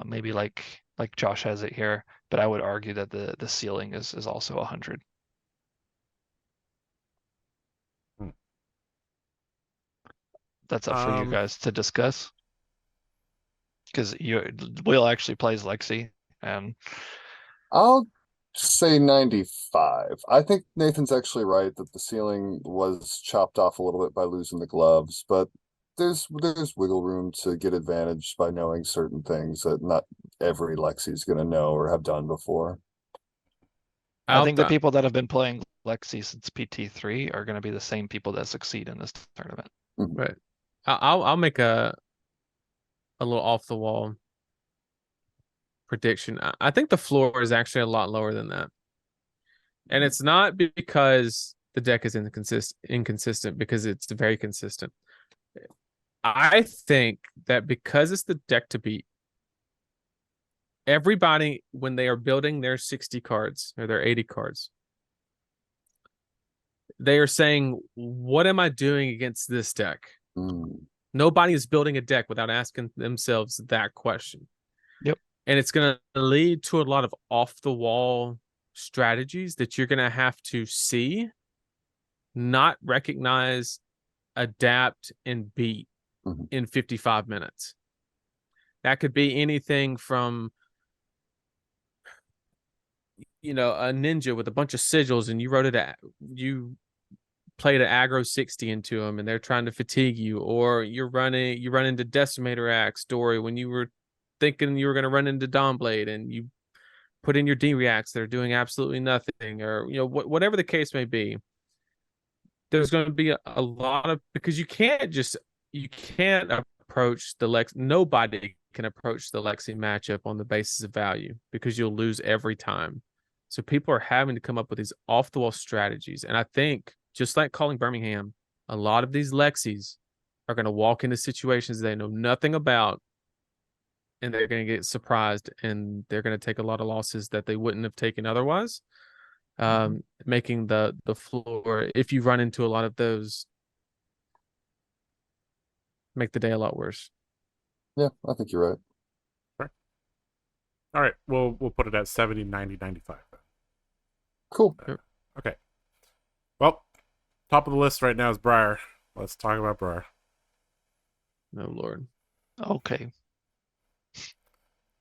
maybe like Josh has it here, but I would argue that the ceiling is also 100. Hmm. That's up for you guys to discuss because Will actually plays Lexi and I'll say 95. I think Nathan's actually right that the ceiling was chopped off a little bit by losing the gloves, but there's wiggle room to get advantage by knowing certain things that not every Lexi's gonna know or have done before. I I'll think the people that have been playing Lexi since PT3 are going to be the same people that succeed in this tournament. Mhm. Right. I'll make a little off the wall prediction. I think the floor is actually a lot lower than that. And it's not because the deck is inconsistent because it's very consistent. I think that because it's the deck to beat, everybody when they are building their 60 cards or their 80 cards, they are saying, what am I doing against this deck? Mm. Nobody is building a deck without asking themselves that question. Yep. And it's going to lead to a lot of off the wall strategies that you're going to have to see, not recognize, adapt, and beat Mhm. in 55 minutes. That could be anything from, you know, a ninja with a bunch of sigils and you played an aggro 60 into them and they're trying to fatigue you, or you run into Decimator Axe story when you were thinking you were going to run into Dawnblade and you put in your D-reacts that are doing absolutely nothing, or you know, whatever the case may be. There's going to be a lot of, because you can't approach the Lex. Nobody can approach the Lexi matchup on the basis of value because you'll lose every time. So people are having to come up with these off the wall strategies, and I think just like calling Birmingham, a lot of these Lexis are going to walk into situations they know nothing about, and they're going to get surprised, and they're going to take a lot of losses that they wouldn't have taken otherwise. Making the floor, if you run into a lot of those, make the day a lot worse. Yeah, I think you're right. Sure. All right, we'll put it at 70, 90, 95 then. Cool. Okay. Well, top of the list right now is Briar. Let's talk about Briar. Oh Lord. Okay.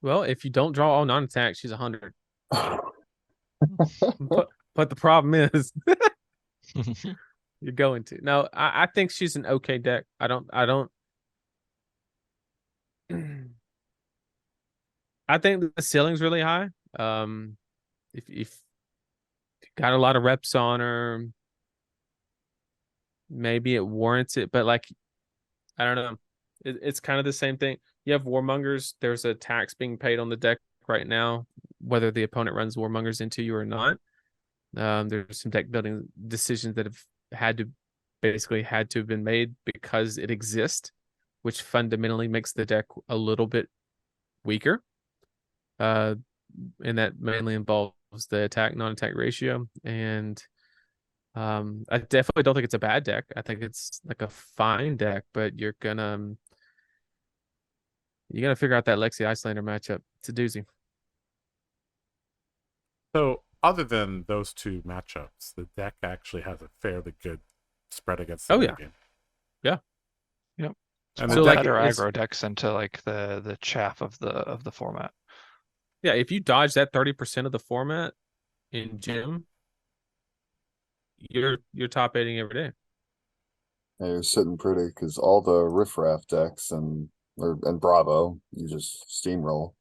Well, if you don't draw all non-attack, she's 100. But the problem is you're going to. No, I think she's an okay deck. I don't I think the ceiling's really high. If you got a lot of reps on her, maybe it warrants it, but like I don't know. It's kind of the same thing. You have Warmongers, there's a tax being paid on the deck right now, whether the opponent runs Warmongers into you or not. There's some deck building decisions that have had to have been made because it exists, which fundamentally makes the deck a little bit weaker. And that mainly involves the attack non-attack ratio. And I definitely don't think it's a bad deck. I think it's like a fine deck, but you're gonna figure out that Lexi Icelander matchup. It's a doozy. So, other than those two matchups, the deck actually has a fairly good spread against the Oh, late yeah. game. Yeah. Yep. And One the So, deck, like, better it's- aggro decks into like the chaff of the format. Yeah, if you dodge that 30% of the format in gym, you're top 8ing every day. And you're sitting pretty because all the riffraff decks and Bravo, you just steamroll.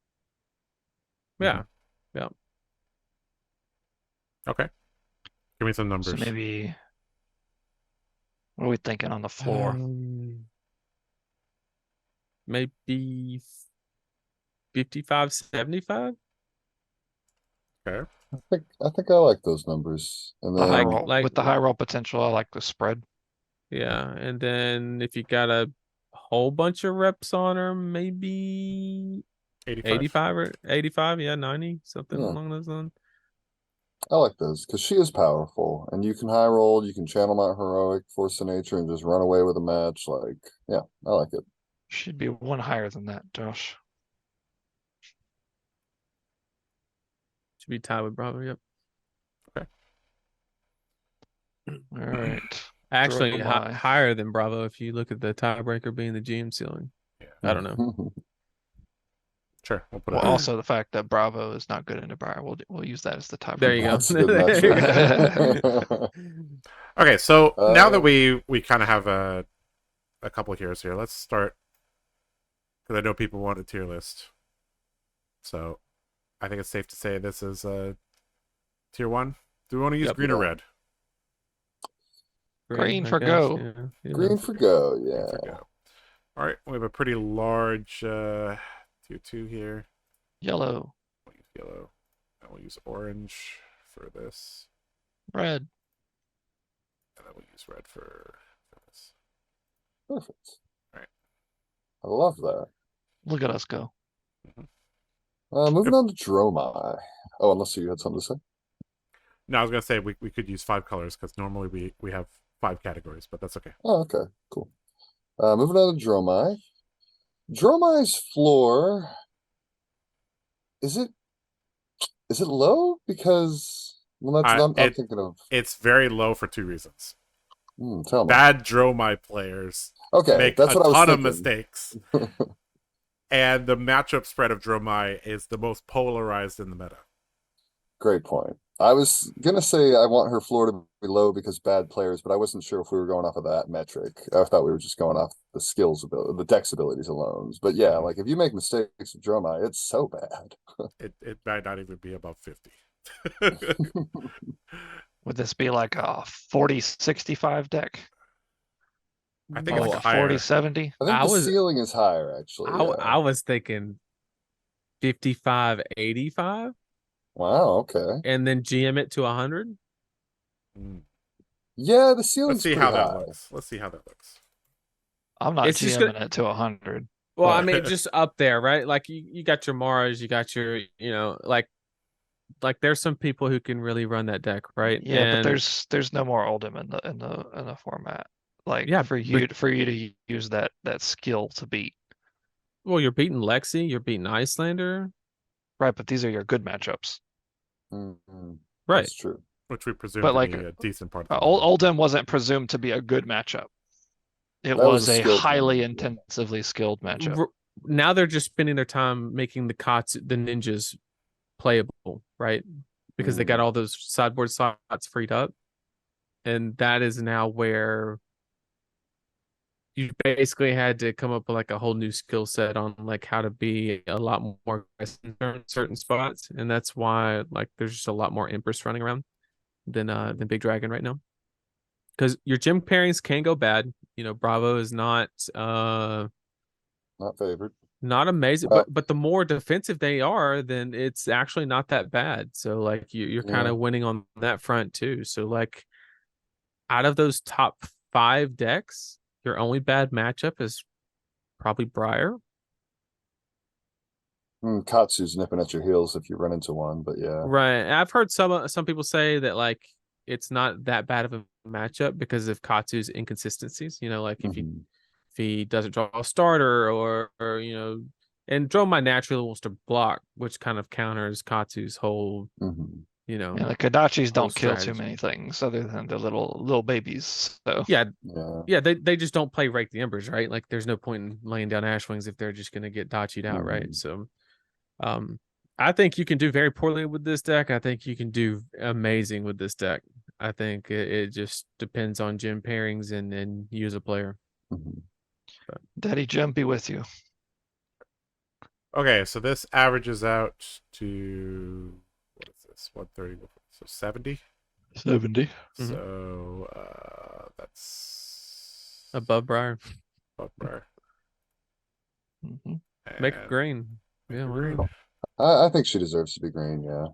Yeah. Yeah. okay. Give me some numbers. So maybe what are we thinking on the floor? Maybe 55, 75. Okay. I think I like those numbers. And The high then roll like- with the high roll potential, I like the spread. Yeah, and then if you got a whole bunch of reps on her, maybe 85. 85 or 85, yeah, 90, something Yeah. along those lines. I like those because she is powerful and you can high roll, you can channel Mount Heroic, Force of Nature, and just run away with a match. Like, yeah, I like it. Should be one higher than that, Josh. Should be tied with Bravo, yep. All right. Actually, my- higher than Bravo if you look at the tiebreaker being the GM ceiling. Yeah. I don't know. Sure. We'll put Well, it also the fact that Bravo is not good into Briar, we'll use that as the tiebreaker. There you go. That's a good There you metric. go. Okay, so now that Uh, we kind of have a couple of heroes here, let's start because I know people want a tier list. So I think it's safe to say this is tier 1. Do we want to use Yep. green or red? Green I for guess, go. yeah. Green for go, Green yeah. for go. All right, we have a pretty large tier 2 here. Yellow, We'll use yellow. And we'll use orange for this. red. And then we'll use red for this. Perfect. Right. I love that. Look at us go. Moving on to Dromai. Oh, unless you had something to say. No, I was gonna say we could use 5 colors because normally we have 5 categories, but that's okay. Oh, okay, cool. Moving on to Dromai. Dromai's floor, is it low? Because, well, that's I'm thinking of. It's very low for 2 reasons. Tell me. Bad Dromai players Okay, make that's a what I was ton of thinking. mistakes. And the matchup spread of Dromai is the most polarized in the meta. Great point. I was gonna say I want her floor to be low because bad players, but I wasn't sure if we were going off of that metric. I thought we were just going off the skills ability, the dex abilities alone. But yeah, like if you make mistakes with Dromai, it's so bad. It might not even be above 50. Would this be like a 40-65 deck? I think Or it's like a higher. 40-70? I think I the was- ceiling is higher, actually. I was thinking 55, 85, Wow, okay. and then GM it to 100. Mm. Yeah, the ceiling's Let's see pretty how high. that looks. Let's see how that looks. I'm not It's just GMing gonna- it to 100. Well, I But- mean, just up there, right? Like you got your Maras, you got your, like there's some people who can really run that deck, right? Yeah, but And there's no more Oldhim in the format. Like Yeah, for you to use that skill to beat. well, you're beating Lexi, you're beating Icelander, Right, but these are your good matchups. Mhm. right? That's true. Which we presume But to like, be a decent part of the meta. Oldhim wasn't presumed to be a good matchup. It That was was a a skilled highly one, yeah. intensively skilled matchup. Now they're just spending their time making the ninjas playable, right? Because they got all those sideboard slots freed up. And that is now where you basically had to come up with like a whole new skill set on like how to be a lot more aggressive in certain spots. And that's why like there's just a lot more Empress running around than Big Dragon right now. Because your gym pairings can go bad. Bravo is not Not favored. not amazing, Uh, but the more defensive they are, then it's actually not that bad. So like you're kind Yeah. of winning on that front too. So like out of those top 5 decks, your only bad matchup is probably Briar. Katsu's nipping at your heels if you run into one, but yeah. Right. I've heard some people say that like it's not that bad of a matchup because of Katsu's inconsistencies. You know, like if he doesn't draw a starter or you know, and Dromai naturally wants to block, which kind of counters Katsu's whole, you know. Yeah, the Kodachis whole don't kill too strategy. many things other than the little babies. So Yeah, Yeah. yeah, they just don't play Rake the Embers, right? Like there's no point in laying down Ashwings if they're just gonna get dachied out, right? So I think you can do very poorly with this deck. I think you can do amazing with this deck. I think it just depends on gym pairings and you as a player. Daddy Jim be with you. Okay, so this averages out to, what is this? 130, so 70. 70. So that's Above Briar. above Briar. Make it green. Make Yeah, it why green. not? I think she deserves to be green. Yeah.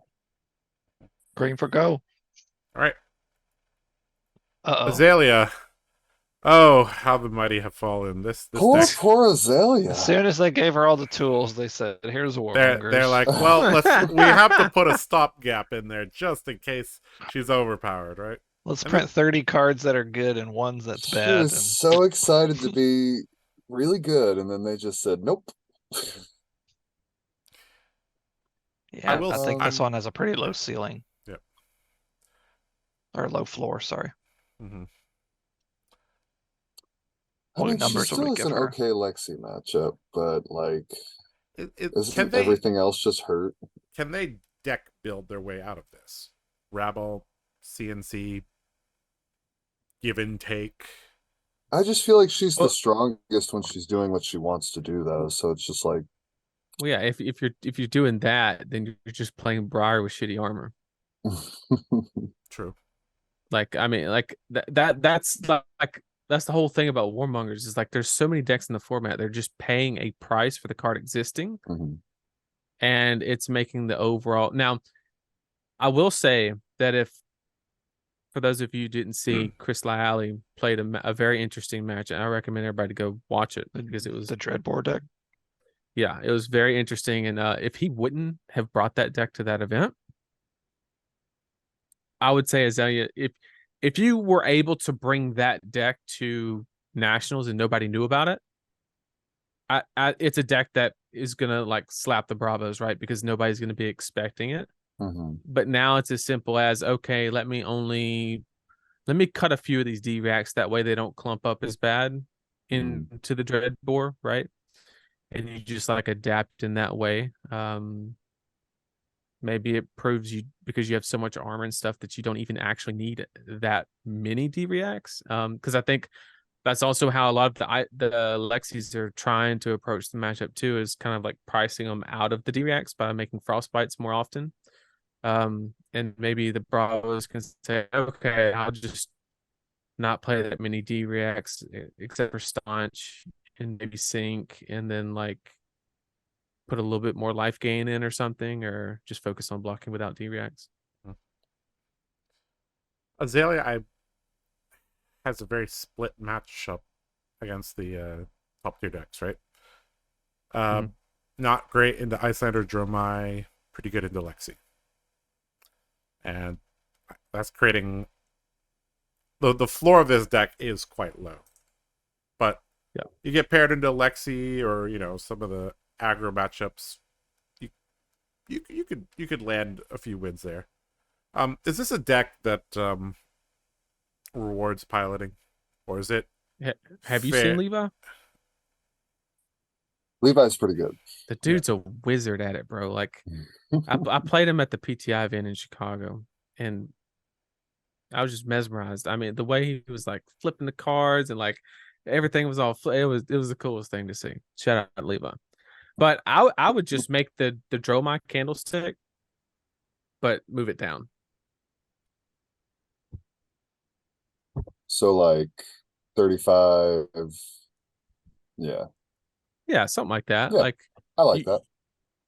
Green for go. All right, Uh-oh. Azalea. Oh, how the mighty have fallen. This Poor, deck. poor Azalea. As soon as they gave her all the tools, they said, "Here's a warmongers." They're like, well, we have to put a stopgap in there just in case she's overpowered, right? let's print 30 cards that are good and ones that's She bad. was so excited to be really good, and then they just said, nope. Yeah, I think this I'm- one has a pretty low ceiling. Yep. Or low floor, sorry. I What mean, she numbers would still we is give an her? okay Lexi matchup, but like, Can isn't they everything else just hurt? can they deck build their way out of this? Rabble, CNC, give and take. I just feel like she's the strongest when she's doing what she wants to do, though. So it's just like, Well, yeah, if you're doing that, then you're just playing Briar with shitty armor. True. Like, I mean, like that's the whole thing about Warmongers is like there's so many decks in the format. They're just paying a price for the card existing, and it's making the overall. Now, I will say that if, for those of you who didn't see, Chris Lyalley played a very interesting match, and I recommend everybody to go watch it because it was the Dreadbore deck. Yeah, it was very interesting. And if he wouldn't have brought that deck to that event, I would say Azalea, if you were able to bring that deck to nationals and nobody knew about it, it's a deck that is gonna like slap the Bravos, right? Because nobody's gonna be expecting it. But now it's as simple as, okay, let me cut a few of these D-Reacts, that way they don't clump up as bad into the Dreadbore, right? And you just like adapt in that way. Maybe it proves you, because you have so much armor and stuff, that you don't even actually need that many D-Reacts. Because I think that's also how a lot of the Lexis are trying to approach the matchup too, is kind of like pricing them out of the D-Reacts by making Frostbites more often. And maybe the Bravos can say, okay, I'll just not play that many D-Reacts except for Staunch and maybe Sync, and then like put a little bit more life gain in or something, or just focus on blocking without D-Reacts. Azalea has a very split matchup against the top tier decks, right? Not great into Icelander, Dromai, pretty good into Lexi. And that's creating the floor of this deck is quite low. But you get paired into Lexi or, you know, some of the aggro matchups, you could land a few wins there. Is this a deck that rewards piloting, or is it? Have you seen Levi? Levi's pretty good. The dude's a wizard at it, bro. Like, I played him at the PTI event in Chicago, and I was just mesmerized. I mean, the way he was like flipping the cards and like everything was all it was the coolest thing to see. Shout out Levi. But I would just make the Dromai candlestick, but move it down. So like 35. Yeah. Yeah, something like that. Yeah, like I like that.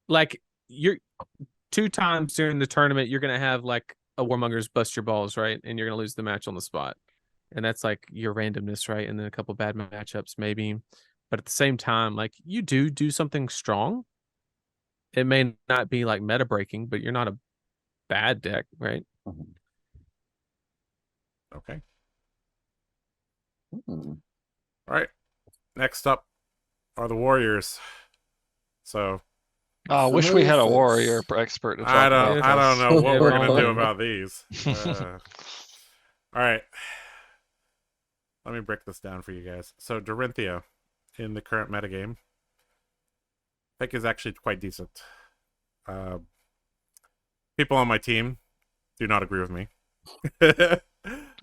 Like you're 2 times during the tournament, you're gonna have like a Warmongers bust your balls, right? And you're gonna lose the match on the spot. And that's like your randomness, right? And then a couple bad matchups, maybe. But at the same time, like you do something strong. It may not be like meta breaking, but you're not a bad deck, right? Okay. Hmm. All right. Next up are the Warriors. So I wish we Familiar had a face. warrior expert to I talk don't about I don't this. know what If we're gonna do only. about these. All right. Let me break this down for you guys. So Dorinthia in the current metagame, I think is actually quite decent. People on my team do not agree with me.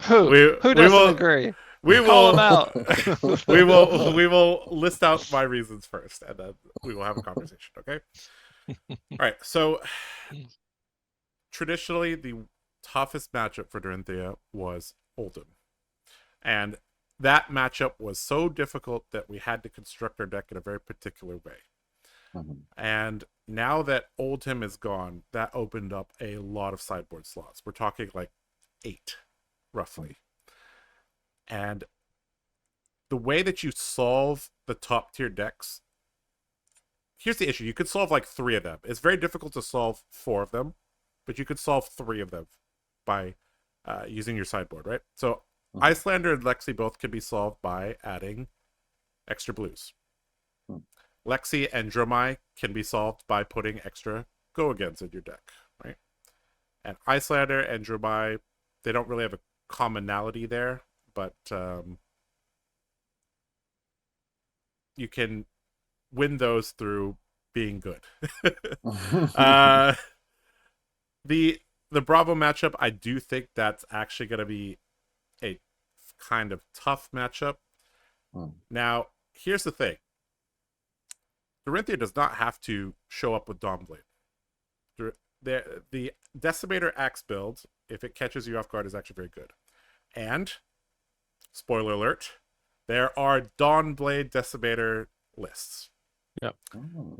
Who we who we doesn't will agree? we Call them will out. we will list out my reasons first, and then we will have a conversation. Okay. All right. So traditionally, the toughest matchup for Dorinthia was Oldhim, and that matchup was so difficult that we had to construct our deck in a very particular way. Mhm. And now that Oldhim is gone, that opened up a lot of sideboard slots. We're talking like 8, roughly. And the way that you solve the top tier decks, here's the issue. You could solve like 3 of them. It's very difficult to solve 4 of them, but you could solve 3 of them by using your sideboard, right? So Mhm. Icelander and Lexi both can be solved by adding extra blues. Mhm. Lexi and Dromai can be solved by putting extra go-agains in your deck, right? And Icelander and Dromai, they don't really have a commonality there, but you can win those through being good. uh, the Bravo matchup, I do think that's actually going to be a kind of tough matchup. Now, here's the thing. Dorinthia does not have to show up with Dawnblade. The Decimator Axe build, if it catches you off guard, is actually very good. And, spoiler alert, there are Dawnblade Decimator lists. Yep.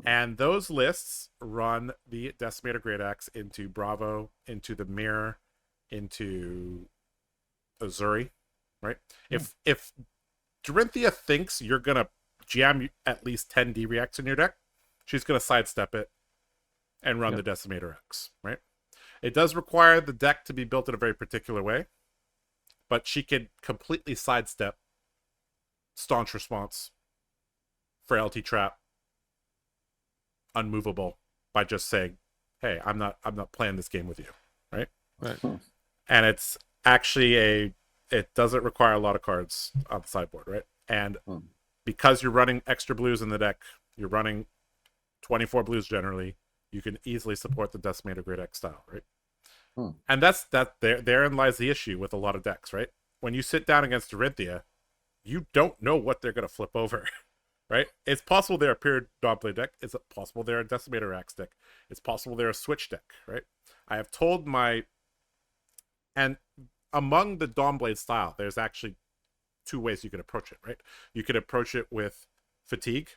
And those lists run the Decimator Great Axe into Bravo, into the Mirror, into Azuri, right? If Dorinthia thinks you're gonna jam at least 10 D-Reacts in your deck, she's gonna sidestep it and run the Decimator X, right? It does require the deck to be built in a very particular way, but she can completely sidestep Staunch Response, Frailty Trap, Unmovable by just saying, "Hey, I'm not playing this game with you," right? Right. And it's actually it doesn't require a lot of cards on the sideboard, right? And because you're running extra blues in the deck, you're running 24 blues generally, you can easily support the Decimator Great X style, right? And therein lies the issue with a lot of decks, right? When you sit down against Dorinthia, you don't know what they're going to flip over, right? It's possible they're a pure Dawnblade deck. It's possible they're a Decimator Axe deck. It's possible they're a Switch deck, right? I have told and among the Dawnblade style, there's actually 2 ways you can approach it, right? You could approach it with Fatigue,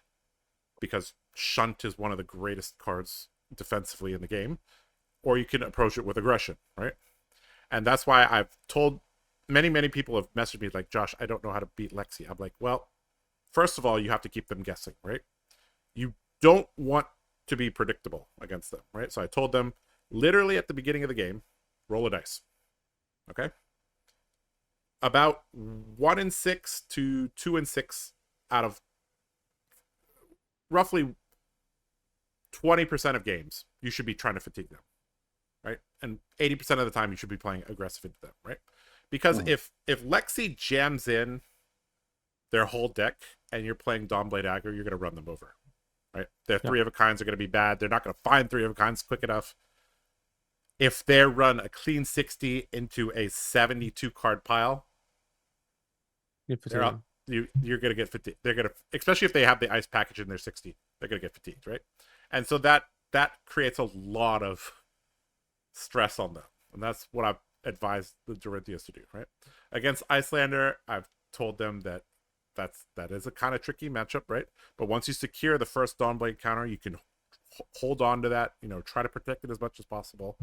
because Shunt is one of the greatest cards defensively in the game, or you can approach it with Aggression, right? And that's why I've told many people have messaged me like, "Josh, I don't know how to beat Lexi." I'm like, well, first of all, you have to keep them guessing, right? You don't want to be predictable against them, right? So I told them literally at the beginning of the game, roll a dice. Okay? About 1 in 6 to 2 in 6 out of roughly 20% of games, you should be trying to fatigue them, right? And 80% of the time, you should be playing aggressive into them, right? Because if Lexi jams in their whole deck and you're playing Dawnblade aggro, you're going to run them over, right? Their 3 of a kinds are going to be bad. They're not going to find 3 of a kinds quick enough. If they run a clean 60 into a 72 card pile, you're going to get fatigued. They're going to, especially if they have the ice package in their 60, they're going to get fatigued, right? And so that creates a lot of stress on them. And that's what I've advised the Dorinthias to do, right? Against Icelander, I've told them that is a kind of tricky matchup, right? But once you secure the first Dawnblade counter, you can hold on to that, try to protect it as much as possible.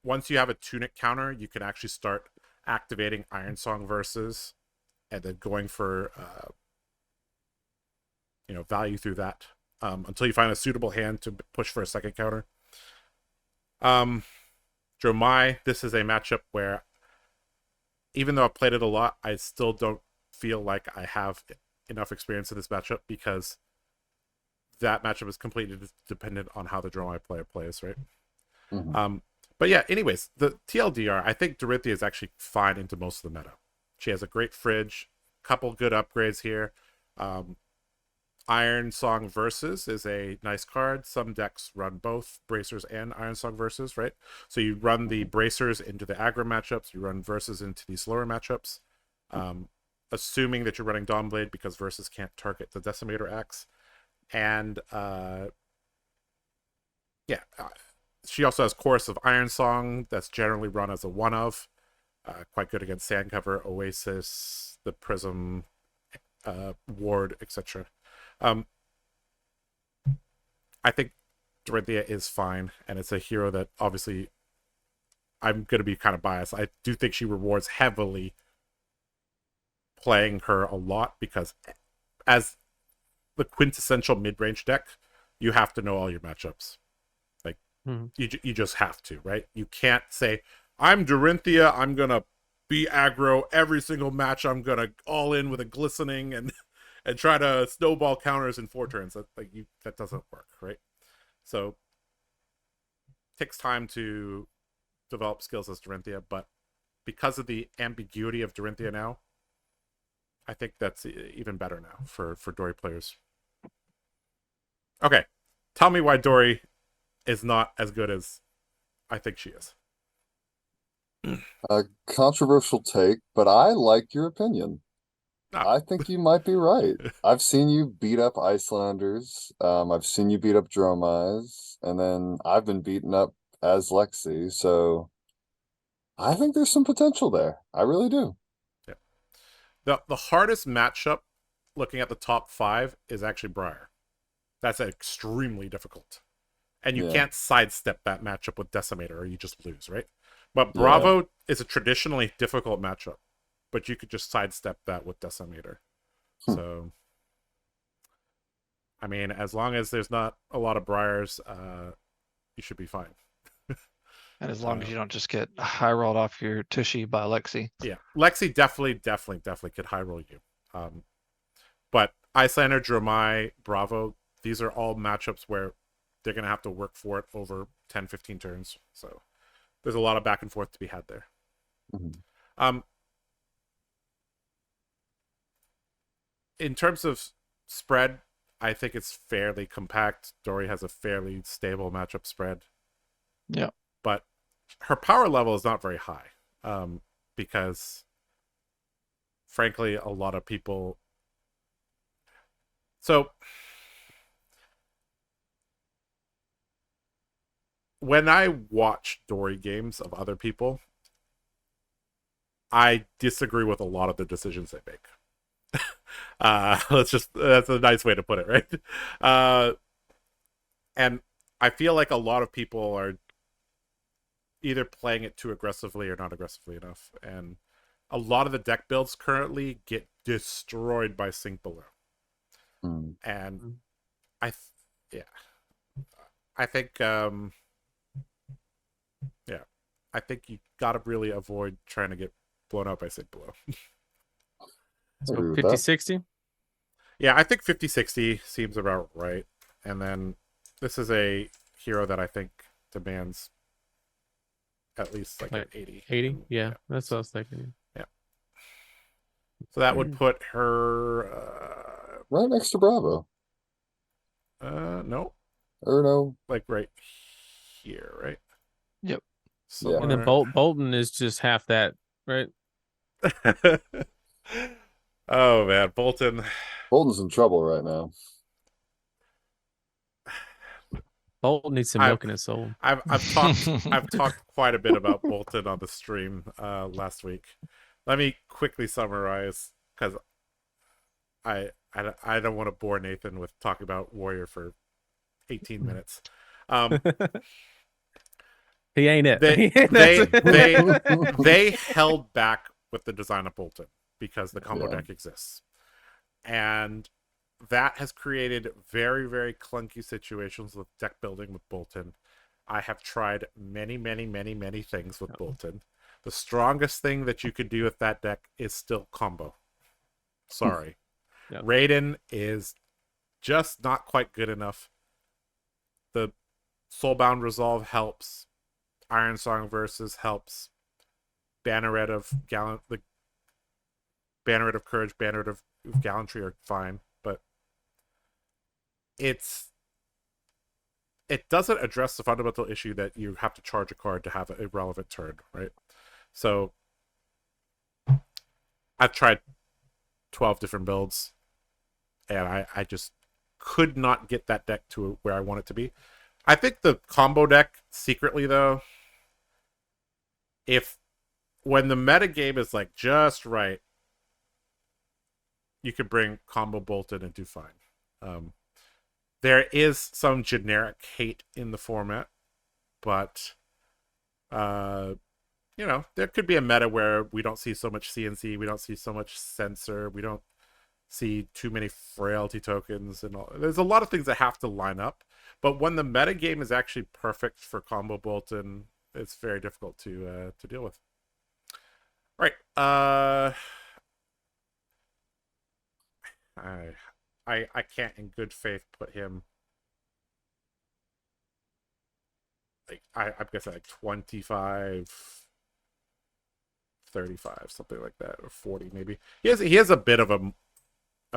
Once you have a Tunic counter, you can actually start activating Iron Song verses and then going for value through that until you find a suitable hand to push for a second counter. Dromai, this is a matchup where even though I've played it a lot, I still don't feel like I have enough experience in this matchup because that matchup is completely dependent on how the Dromai player plays, right? Mhm. But yeah, anyways, the TLDR, I think Dorinthia is actually fine into most of the meta. She has a great fridge, couple good upgrades here. Iron Song Versus is a nice card. Some decks run both Bracers and Iron Song Versus, right? So you run the Bracers into the aggro matchups, you run Versus into the slower matchups. Assuming that you're running Dawnblade because Versus can't target the Decimator Axe. And she also has Chorus of Iron Song that's generally run as a one of. Quite good against Sandcover, Oasis, the Prism, Ward, etc. I think Dorinthia is fine, and it's a hero that obviously I'm going to be kind of biased. I do think she rewards heavily playing her a lot because as the quintessential mid-range deck, you have to know all your matchups. Like, you just have to, right? You can't say, I'm Dorinthia, I'm going to be aggro every single match, I'm going to all in with a glistening and try to snowball counters in 4 turns. That doesn't work, right? So it takes time to develop skills as Dorinthia, but because of the ambiguity of Dorinthia now, I think that's even better now for Dory players. Okay, tell me why Dory is not as good as I think she is. A controversial take, but I like your opinion. No. I think you might be right. I've seen you beat up Icelanders. I've seen you beat up Dromais, and then I've been beaten up as Lexi. So I think there's some potential there. I really do. Yeah. The hardest matchup, looking at the top 5, is actually Briar. That's extremely difficult, and you can't sidestep that matchup with Decimator, or you just lose, right? But Bravo is a traditionally difficult matchup, but you could just sidestep that with Decimator. So, I mean, as long as there's not a lot of Briars, you should be fine. And as long as you don't just get high rolled off your tushy by Lexi. Yeah, Lexi definitely could high roll you. But Icelander, Dromai, Bravo, these are all matchups where they're going to have to work for it over 10, 15 turns. So there's a lot of back and forth to be had there. In terms of spread, I think it's fairly compact. Dory has a fairly stable matchup spread. Yeah. But her power level is not very high because, frankly, a lot of people... So, when I watch Dory games of other people, I disagree with a lot of the decisions they make. That's a nice way to put it, right? And I feel like a lot of people are either playing it too aggressively or not aggressively enough. And a lot of the deck builds currently get destroyed by Sink Below. And I think I think you gotta really avoid trying to get blown out by Sink Below. So 50-60? Yeah, I think 50-60 seems about right. And then this is a hero that I think demands at least like an 80. 80? Yeah, that's what I was thinking. Yeah. So that would put her right next to Bravo. No. Or no. Like right here, right? Yep. And then Bolton is just half that, right? Oh man, Bolton's in trouble right now. Bolton needs some milk in his soul. I've talked quite a bit about Bolton on the stream last week. Let me quickly summarize because I don't want to bore Nathan with talking about Warrior for 18 minutes. He ain't it. They held back with the design of Bolton because the combo deck exists. And that has created very, very clunky situations with deck building with Bolton. I have tried many, many, many, many things with Bolton. The strongest thing that you could do with that deck is still combo. Sorry. Yep. Raiden is just not quite good enough. The Soulbound Resolve helps. Iron Song Versus helps. Banneret of Banneret of Courage, Banneret of Gallantry are fine, but it doesn't address the fundamental issue that you have to charge a card to have a relevant turn, right? So I've tried 12 different builds, and I just could not get that deck to where I want it to be. I think the combo deck, secretly though, when the meta game is like just right, you could bring combo bolt in and do fine. There is some generic hate in the format, but you know, there could be a meta where we don't see so much CNC, we don't see so much censor, we don't see too many frailty tokens, and all. There's a lot of things that have to line up. But when the meta game is actually perfect for combo Bolton, it's very difficult to deal with. All right. I can't in good faith put him like I'm guessing like 25, 35, something like that, or 40 maybe. He has a bit of a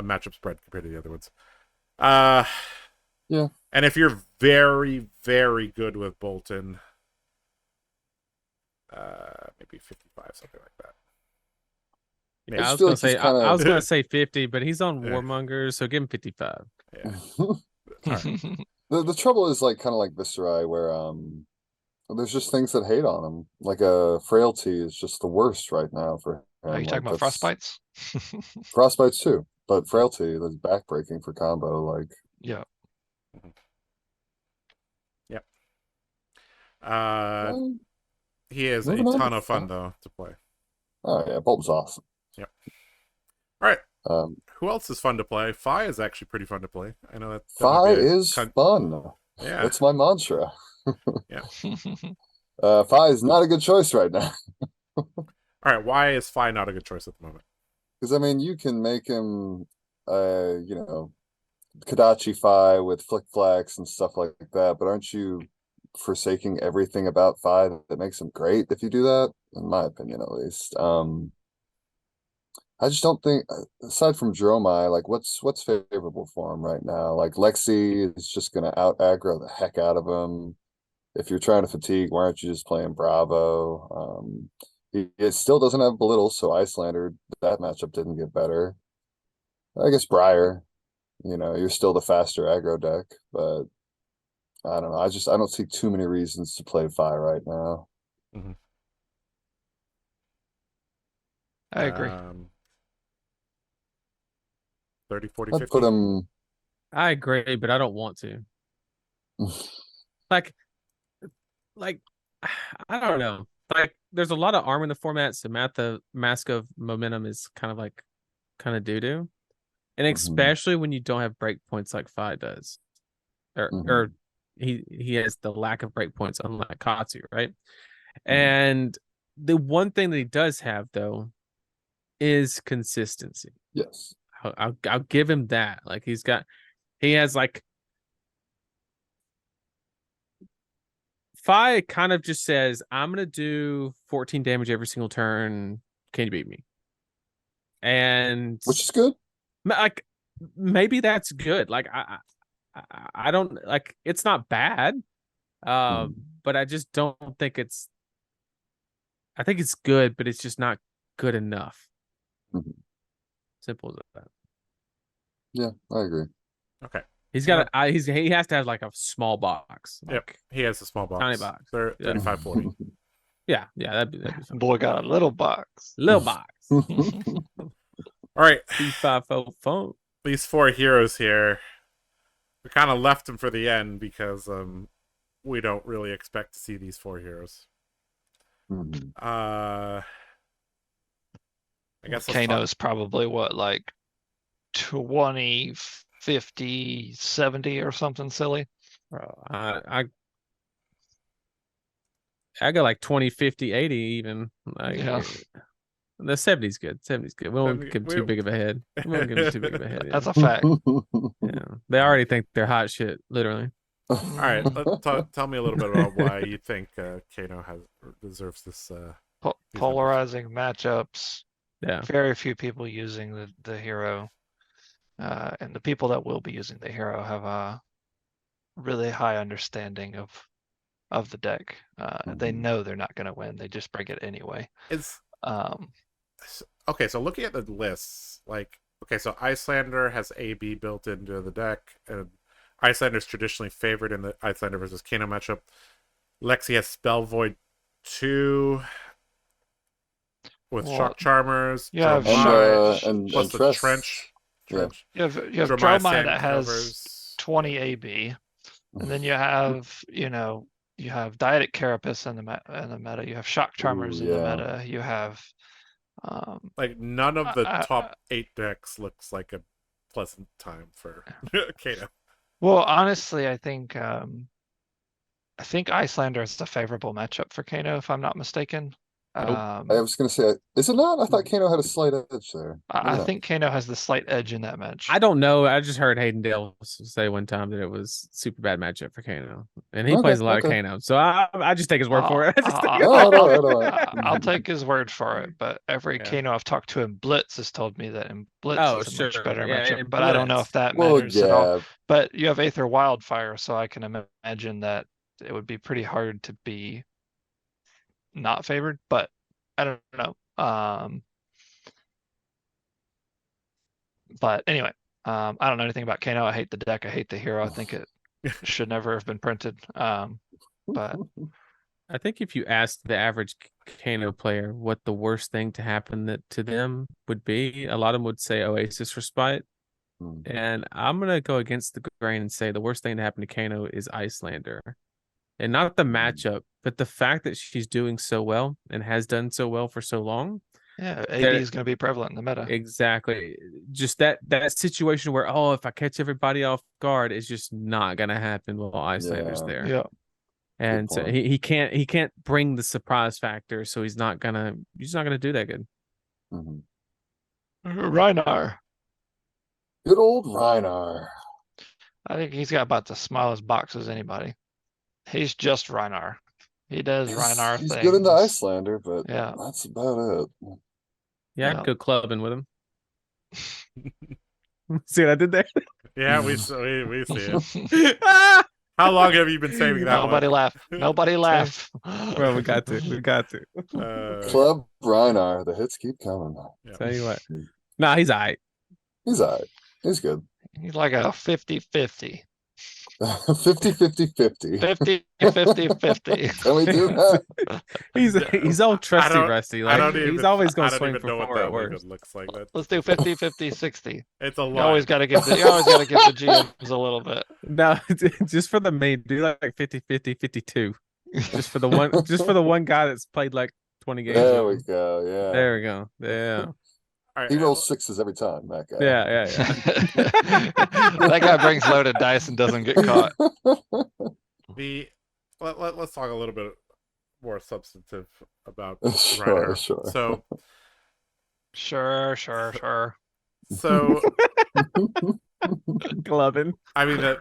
matchup spread compared to the other ones. Yeah. And if you're very, very good with Bolton, maybe 55, something like that. Yeah, I just was feel gonna like say he's kinda- I was gonna say 50, but he's on Yeah. Warmonger, so give him 55. Yeah. All right. The trouble is like kind of like Viscerai, where there's just things that hate on him. Like a frailty is just the worst right now for him. Are you talking about frostbites? Frostbites too, but frailty, that's backbreaking for combo. Like Yeah. Yep. well, He is a moving on ton to of fun Fun. though to play. Oh yeah, Bolt's awesome. Yep. All right. Um, Who else is fun to play? Fi is actually pretty fun to play. I know that might Fi be a is fun. Yeah. That's my mantra. Yeah. Fi is not a good choice right now. All right. Why is Fi not a good choice at the moment? Because I mean, you can make him, you know, Kadachi Fi with flick flacks and stuff like that. But aren't you forsaking everything about Fi that makes him great if you do that? In my opinion, at least. I just don't think, aside from Dromai, like what's favorable for him right now? Like Lexi is just gonna out aggro the heck out of him. If you're trying to fatigue, why aren't you just playing Bravo? He still doesn't have Belittle, so Icelander, that matchup didn't get better. I guess Briar, you know, you're still the faster aggro deck, but I don't know. I don't see too many reasons to play Fi right now. Mm-hmm. I agree. 30, 40, I'd 50. put him. I agree, but I don't want to. Like, I don't know. Like, there's a lot of arm in the format, so Mask of Momentum is kind of doo-doo. And especially when you don't have breakpoints like Fi does. Or he has the lack of breakpoints unlike Katsu, right? And the one thing that he does have though is consistency. Yes. I'll give him that. Like he has like Fi kind of just says, I'm gonna do 14 damage every single turn. Can you beat me? And Which is good. Like maybe that's good. Like I don't like it's not bad. But I just don't think I think it's good, but it's just not good enough. Simple as that. Yeah, I agree. Okay. He's got he has to have like a small box. Like, Yep. He has a small box. Tiny box. 35, 40. Yeah, that'd be fun. Boy got a little box. Little box. All right. B5 phone. These four heroes here, we kind of left them for the end because we don't really expect to see these four heroes. I guess Kano's probably what, like 20, 50, 70 or something silly. Bro, I I got like 20, 50, 80 even. Like, Yeah. the 70's good. 70's good. We won't give him too big of a head. We won't give him too big of a head. That's Yeah. a fact. Yeah. They already think they're hot shit, literally. All right, tell me a little bit about why you think Kano deserves this. These Polarizing matchups. Yeah. Very few people using the hero, and the people that will be using the hero have a really high understanding of the deck. They know they're not going to win. They just bring it anyway. It's Um, okay. So looking at the lists, like, okay, so Icelander has AB built into the deck, and Icelander's traditionally favored in the Icelander versus Kano matchup. Lexi has Spell Void 2 with Shock Charmers. You have and plus the Tress. Trench. Yeah. You have Dromai Dromai Sand that has covers. 20 AB, and then you have you have Dyadic Carapace in the meta. You have Shock Charmers in the meta. You have like none of the top 8 decks looks like a pleasant time for Kano. Well, honestly, I think Icelander is the favorable matchup for Kano, if I'm not mistaken. I was going to say, is it not? I thought Kano had a slight edge there. I think Kano has the slight edge in that match. I don't know. I just heard Hayden Dale say one time that it was super bad matchup for Kano, and he plays a lot of Kano, so I just take his word for it. I'll take his word for it. But every Kano I've talked to in Blitz has told me that in Blitz it's a much better matchup. But I don't know if that matters at all. But you have Aether Wildfire, so I can imagine that it would be pretty hard to be not favored, but I don't know. But anyway, I don't know anything about Kano. I hate the deck. I hate the hero. I think it should never have been printed. But I think if you asked the average Kano player what the worst thing to happen to them would be, a lot of them would say Oasis Respite. And I'm gonna go against the grain and say the worst thing to happen to Kano is Icelander. And not the matchup, but the fact that she's doing so well and has done so well for so long. Yeah, AB is going to be prevalent in the meta. Exactly. Just that situation where, if I catch everybody off guard, it's just not going to happen while Icelander's there. Yeah. And so he can't bring the surprise factor, so he's not gonna do that good. Reinar. Good old Reinar. I think he's got about the smallest box as anybody. He's just Reinar. He does Reinar things. He's good in the Icelander, but yeah, that's about it. Yeah, I'd go clubbing with him. See what I did there? Yeah, we see it. How long have you been saving that? Nobody laugh. Nobody laugh. Well, we got to. Club Reinar. The hits keep coming. Yeah. Tell you what. Nah, he's all right. He's all right. He's good. He's like a 50-50. 50-50-50. 50-50-50. Can we do that? He's all trusty rusty. Like he's always gonna swing for 4 at worst. Looks like that. Let's do 50-50-60. It's a lot. You always gotta give the GMs a little bit. No, just for the main, do like 50-50-52. Just for the one guy that's played like 20 games. There we go. Yeah. There we go. Yeah. Right, he rolls 6s every time, that guy. Yeah. That guy brings loaded dice and doesn't get caught. Let's talk a little bit more substantive about Sure. So Sure. So Glovin. I mean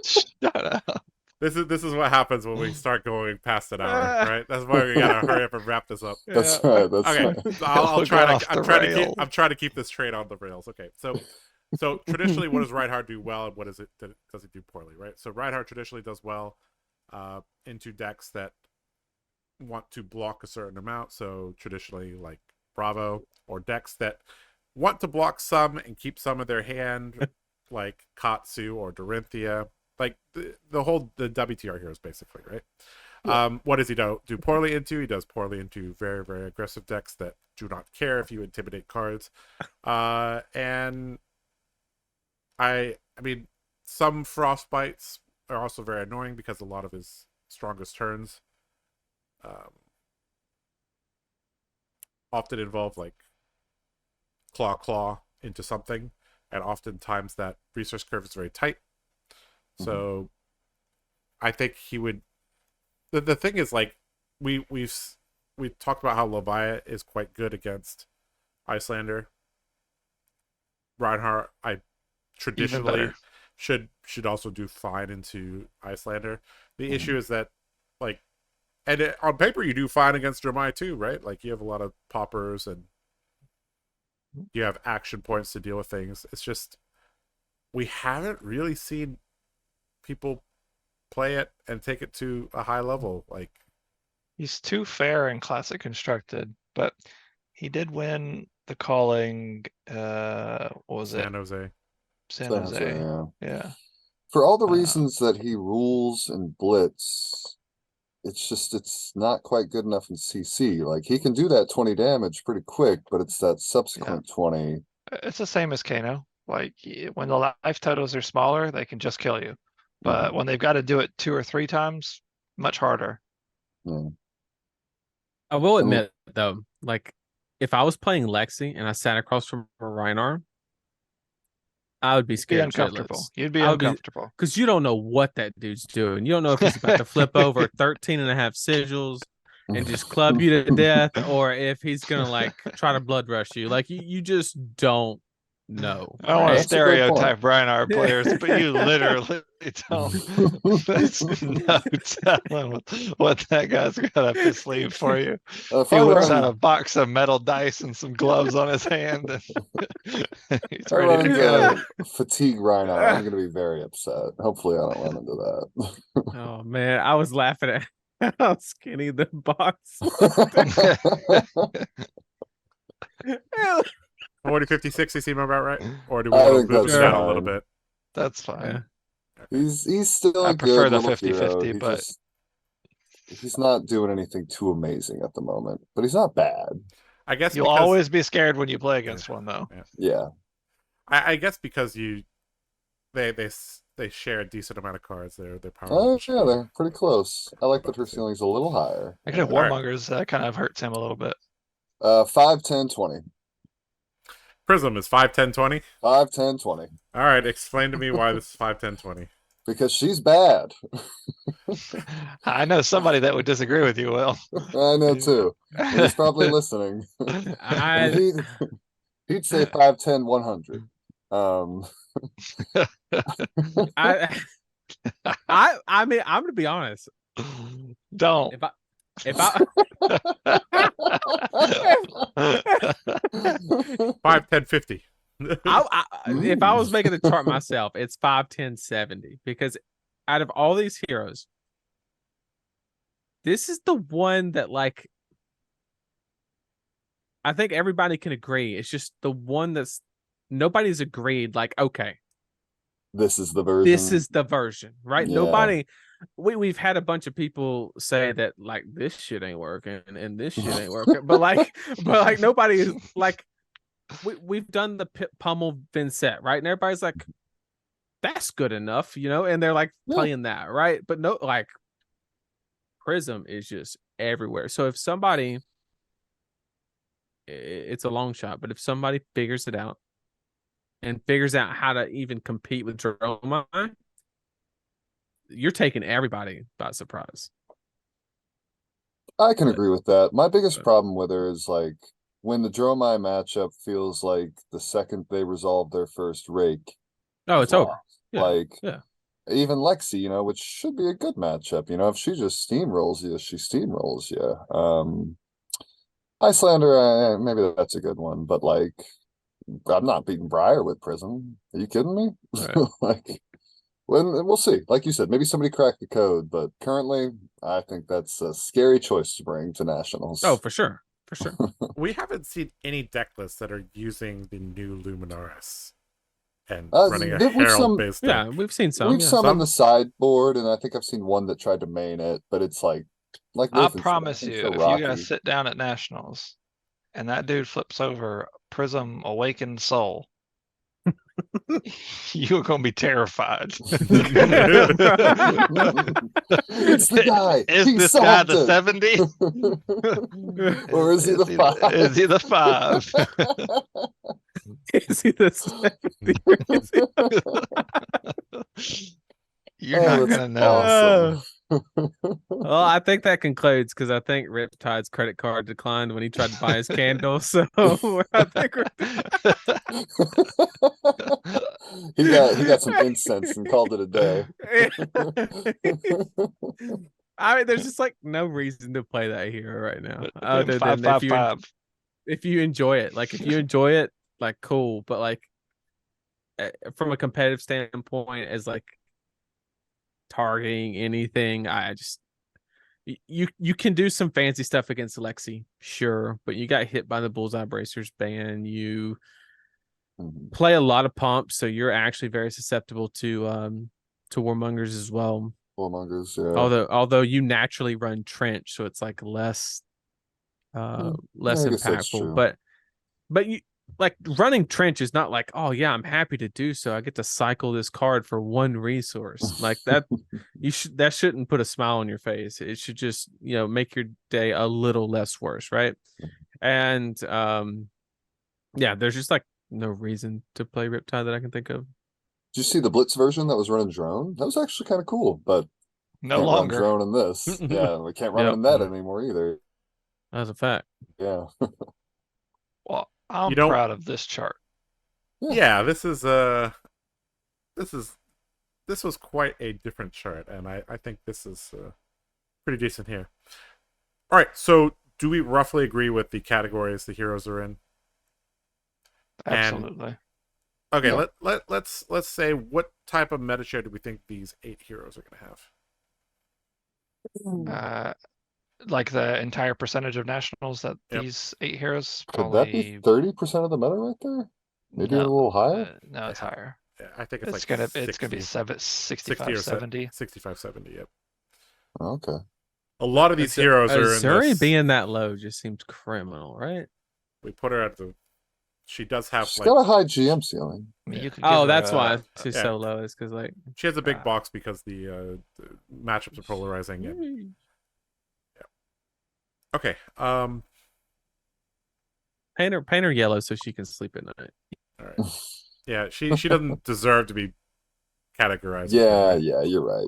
Shut up. This is what happens when we start going past an hour, right? That's why we gotta hurry up and wrap this up. That's right. Okay, so I'm trying to keep this train on the rails. Okay, so traditionally, what does Reinhardt do well, and what does it do poorly, right? So Reinhardt traditionally does well into decks that want to block a certain amount. So traditionally, like Bravo, or decks that want to block some and keep some of their hand, like Katsu or Dorinthia. Like the WTR heroes, basically, right? Yeah. What does he do poorly into? He does poorly into very, very aggressive decks that do not care if you intimidate cards. And I mean, some Frostbites are also very annoying because a lot of his strongest turns often involve like claw into something, and oftentimes that resource curve is very tight. So I think he would the thing is, like, we talked about how Leviat is quite good against Icelander. Reinhardt, I traditionally should also do fine into Icelander. The issue is that, like, and on paper you do fine against Jeremiah too, right? Like, you have a lot of poppers and you have action points to deal with things. It's just we haven't really seen people play it and take it to a high level. Like, He's too fair in Classic Constructed, but he did win the calling. What was it? San Jose. San Jose. Yeah. Yeah. For all the reasons that he rules and blitz, it's not quite good enough in CC. Like, he can do that 20 damage pretty quick, but it's that subsequent 20. It's the same as Kano. Like, when the life totals are smaller, they can just kill you. But when they've got to do it 2 or 3 times, much harder. Yeah. I will admit though, like, if I was playing Lexi and I sat across from a Reinhardt, I would be scared. Be uncomfortable. You'd be uncomfortable. Because you don't know what that dude's doing. You don't know if he's about to flip over 13 and a half sigils and just club you to death, or if he's gonna, like, try to blood rush you. Like, you just don't know. I don't want to That's a great point. stereotype Reinhardt players, but you literally don't. There's no telling what that guy's got up his sleeve for you. If He I whips run- out a box of metal dice and some gloves on his hand, and he's I run ready to into go. fatigue Reinhardt, I'm gonna be very upset. Hopefully I don't run into that. Oh man, I was laughing at how skinny the box. 40, 50, 60 seem about right? Or do we I want to think move it that's down a fine. little bit? That's fine. He's still I a prefer good the little hero. 50-50, but He's not doing anything too amazing at the moment, but he's not bad. I guess you'll because, always be scared when you play against one, though. Yeah. I guess because they share a decent amount of cards. Their power. Oh yeah, they're pretty close. I like that her ceiling's a little higher. I could have Alright. Warmongers. Kind of hurts him a little bit. 5, 10, 20. Prism is 5, 10, 20. 5, 10, 20. All right, explain to me why this is 5, 10, 20. Because she's bad. I know somebody that would disagree with you, Will. I know too. He's probably listening. He'd say 5, 10, 100. I mean, I'm gonna be honest. Don't. If I 5, 10, 50. if I was making the chart myself, it's 5, 10, 70. Because out of all these heroes, this is the one that, like, I think everybody can agree. It's just the one that's nobody's agreed. Like, okay, this is the version. this is the version, right? Yeah. Nobody. We've had a bunch of people say that, like, this shit ain't working and this shit ain't working, but like nobody is like. We've done the pummel Vincent, right? And everybody's like, that's good enough, you know, and they're like playing that, right? But no, like, Prism is just everywhere. So if somebody, it's a long shot, but if somebody figures it out and figures out how to even compete with Droma, you're taking everybody by surprise. I can agree with that. My biggest problem with her is, like, when the Dromai matchup feels like the second they resolve their first rake. Oh, it's over. Yeah. Like, yeah. Even Lexi, you know, which should be a good matchup. You know, if she just steamrolls you, she steamrolls you. Icelander, maybe that's a good one, but, like, I'm not beating Briar with Prism. Are you kidding me? Right. Like, we'll see. Like you said, maybe somebody cracked the code, but currently, I think that's a scary choice to bring to nationals. Oh, for sure. For sure. We haven't seen any deck lists that are using the new Luminaris and running a we've Herald based deck. Yeah, we've seen some. We've Yeah. some on the sideboard, and I think I've seen one that tried to main it, but it's like I Nathan said, promise think you, so if you rocky. guys sit down at Nationals and that dude flips over Prism Awakened Soul, you're gonna be terrified. It's the guy. Is He this guy solved the it. 70? Or is he the 5? Is he the 5? Is he the 70? You're not that's gonna know. awesome. Well, I think that concludes because I think Riptide's credit card declined when he tried to buy his candle. So I think He got some incense and called it a day. I mean, there's just like no reason to play that hero right now, other Five, than five, five. if you enjoy it. Like if you enjoy it, like cool. But like from a competitive standpoint, as like targeting anything, I just you can do some fancy stuff against Lexi, sure, but you got hit by the Bullseye Bracers ban. You play a lot of pumps, so you're actually very susceptible to warmongers as well. Warmongers, yeah. Although you naturally run trench, so it's like less less I guess that's impactful. true. But you like running trench is not like, oh yeah, I'm happy to do so. I get to cycle this card for one resource. Like that that shouldn't put a smile on your face. It should just, make your day a little less worse, right? And yeah, there's just like no reason to play Riptide that I can think of. Did you see the Blitz version that was running drone? That was actually kind of cool, but No can't longer. run drone in this. Yeah, we can't run it in that anymore either. That's a fact. Yeah. Well, I'm You don't- proud of this chart. Yeah, this was quite a different chart, and I think this is pretty decent here. All right, so do we roughly agree with the categories the heroes are in? Absolutely. Okay, Yeah. let's say what type of meta share do we think these 8 heroes are going to have? Like the entire percentage of nationals that Yep. these 8 heroes Could that be probably 30% of the meta right there? Maybe no, a little higher? no, it's higher. Yeah, I think It's like gonna be 65, 70. 65, 70. Yep. Okay. A lot of these heroes are in Zuri this. being that low just seems criminal, right? We put her at the. She does have She's like got a high GM ceiling. I mean, you could Oh, give her that's a- why she's yeah. so low. Is because like she has a big Ah. box because the matchups are polarizing. And, okay. paint her yellow so she can sleep at night. All right. Yeah, she doesn't deserve to be categorized. Yeah, you're right.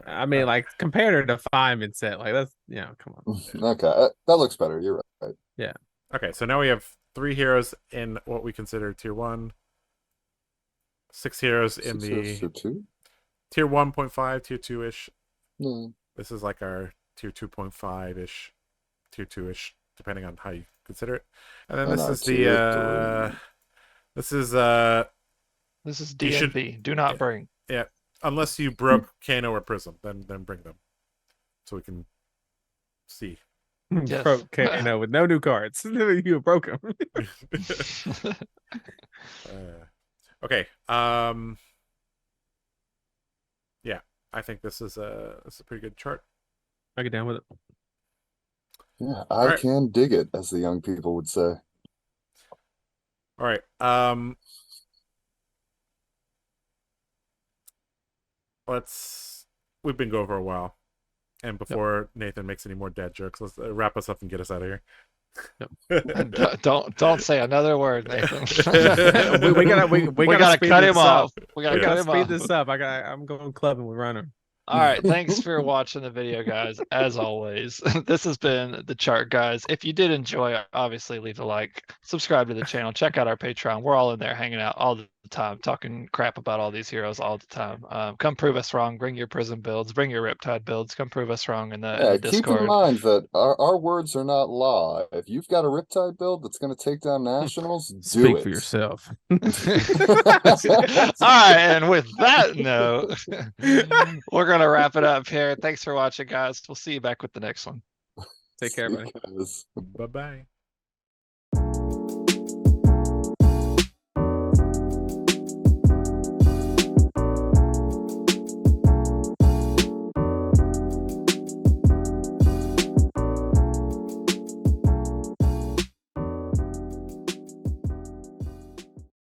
I mean, like compared her to Fireman set, like that's come on. Okay, that looks better. You're right. Okay, so now we have 3 heroes in what we consider tier 1. 6 heroes in the Tier 2? tier 1.5, tier 2-ish. No. This is like our tier 2.5-ish, tier 2-ish, depending on how you consider it. And then And this our is tier the this is This is You should- DNP. Do not bring. unless you broke Kano or Prism, then bring them. So we can see. Yes. Broke Kano with no new cards. You broke him. Okay. Yeah, I think this is a pretty good chart. I get down with it. Yeah, I Alright. can dig it, as the young people would say. All right. We've been going for a while, and before Nathan makes any more dad jokes, let's wrap us up and get us out of here. And don't say another word, Nathan. we gotta gotta speed cut this him up. off. We gotta We cut gotta him speed off. this up. I'm going clubbing with Runner. All right, thanks for watching the video, guys. As always, this has been the Chart Guys. If you did enjoy it, obviously leave a like, subscribe to the channel, check out our Patreon. We're all in there hanging out all the time, talking crap about all these heroes all the time. Come prove us wrong. Bring your Prism builds, bring your Riptide builds. Come prove us wrong in the Yeah, keep in Discord. mind that our words are not law. If you've got a Riptide build that's going to take down nationals, do Speak it. for yourself. All right, and with that note, we're gonna wrap it up here. Thanks for watching, guys. We'll see you back with the next one. Take care, See buddy. you guys. Bye-bye.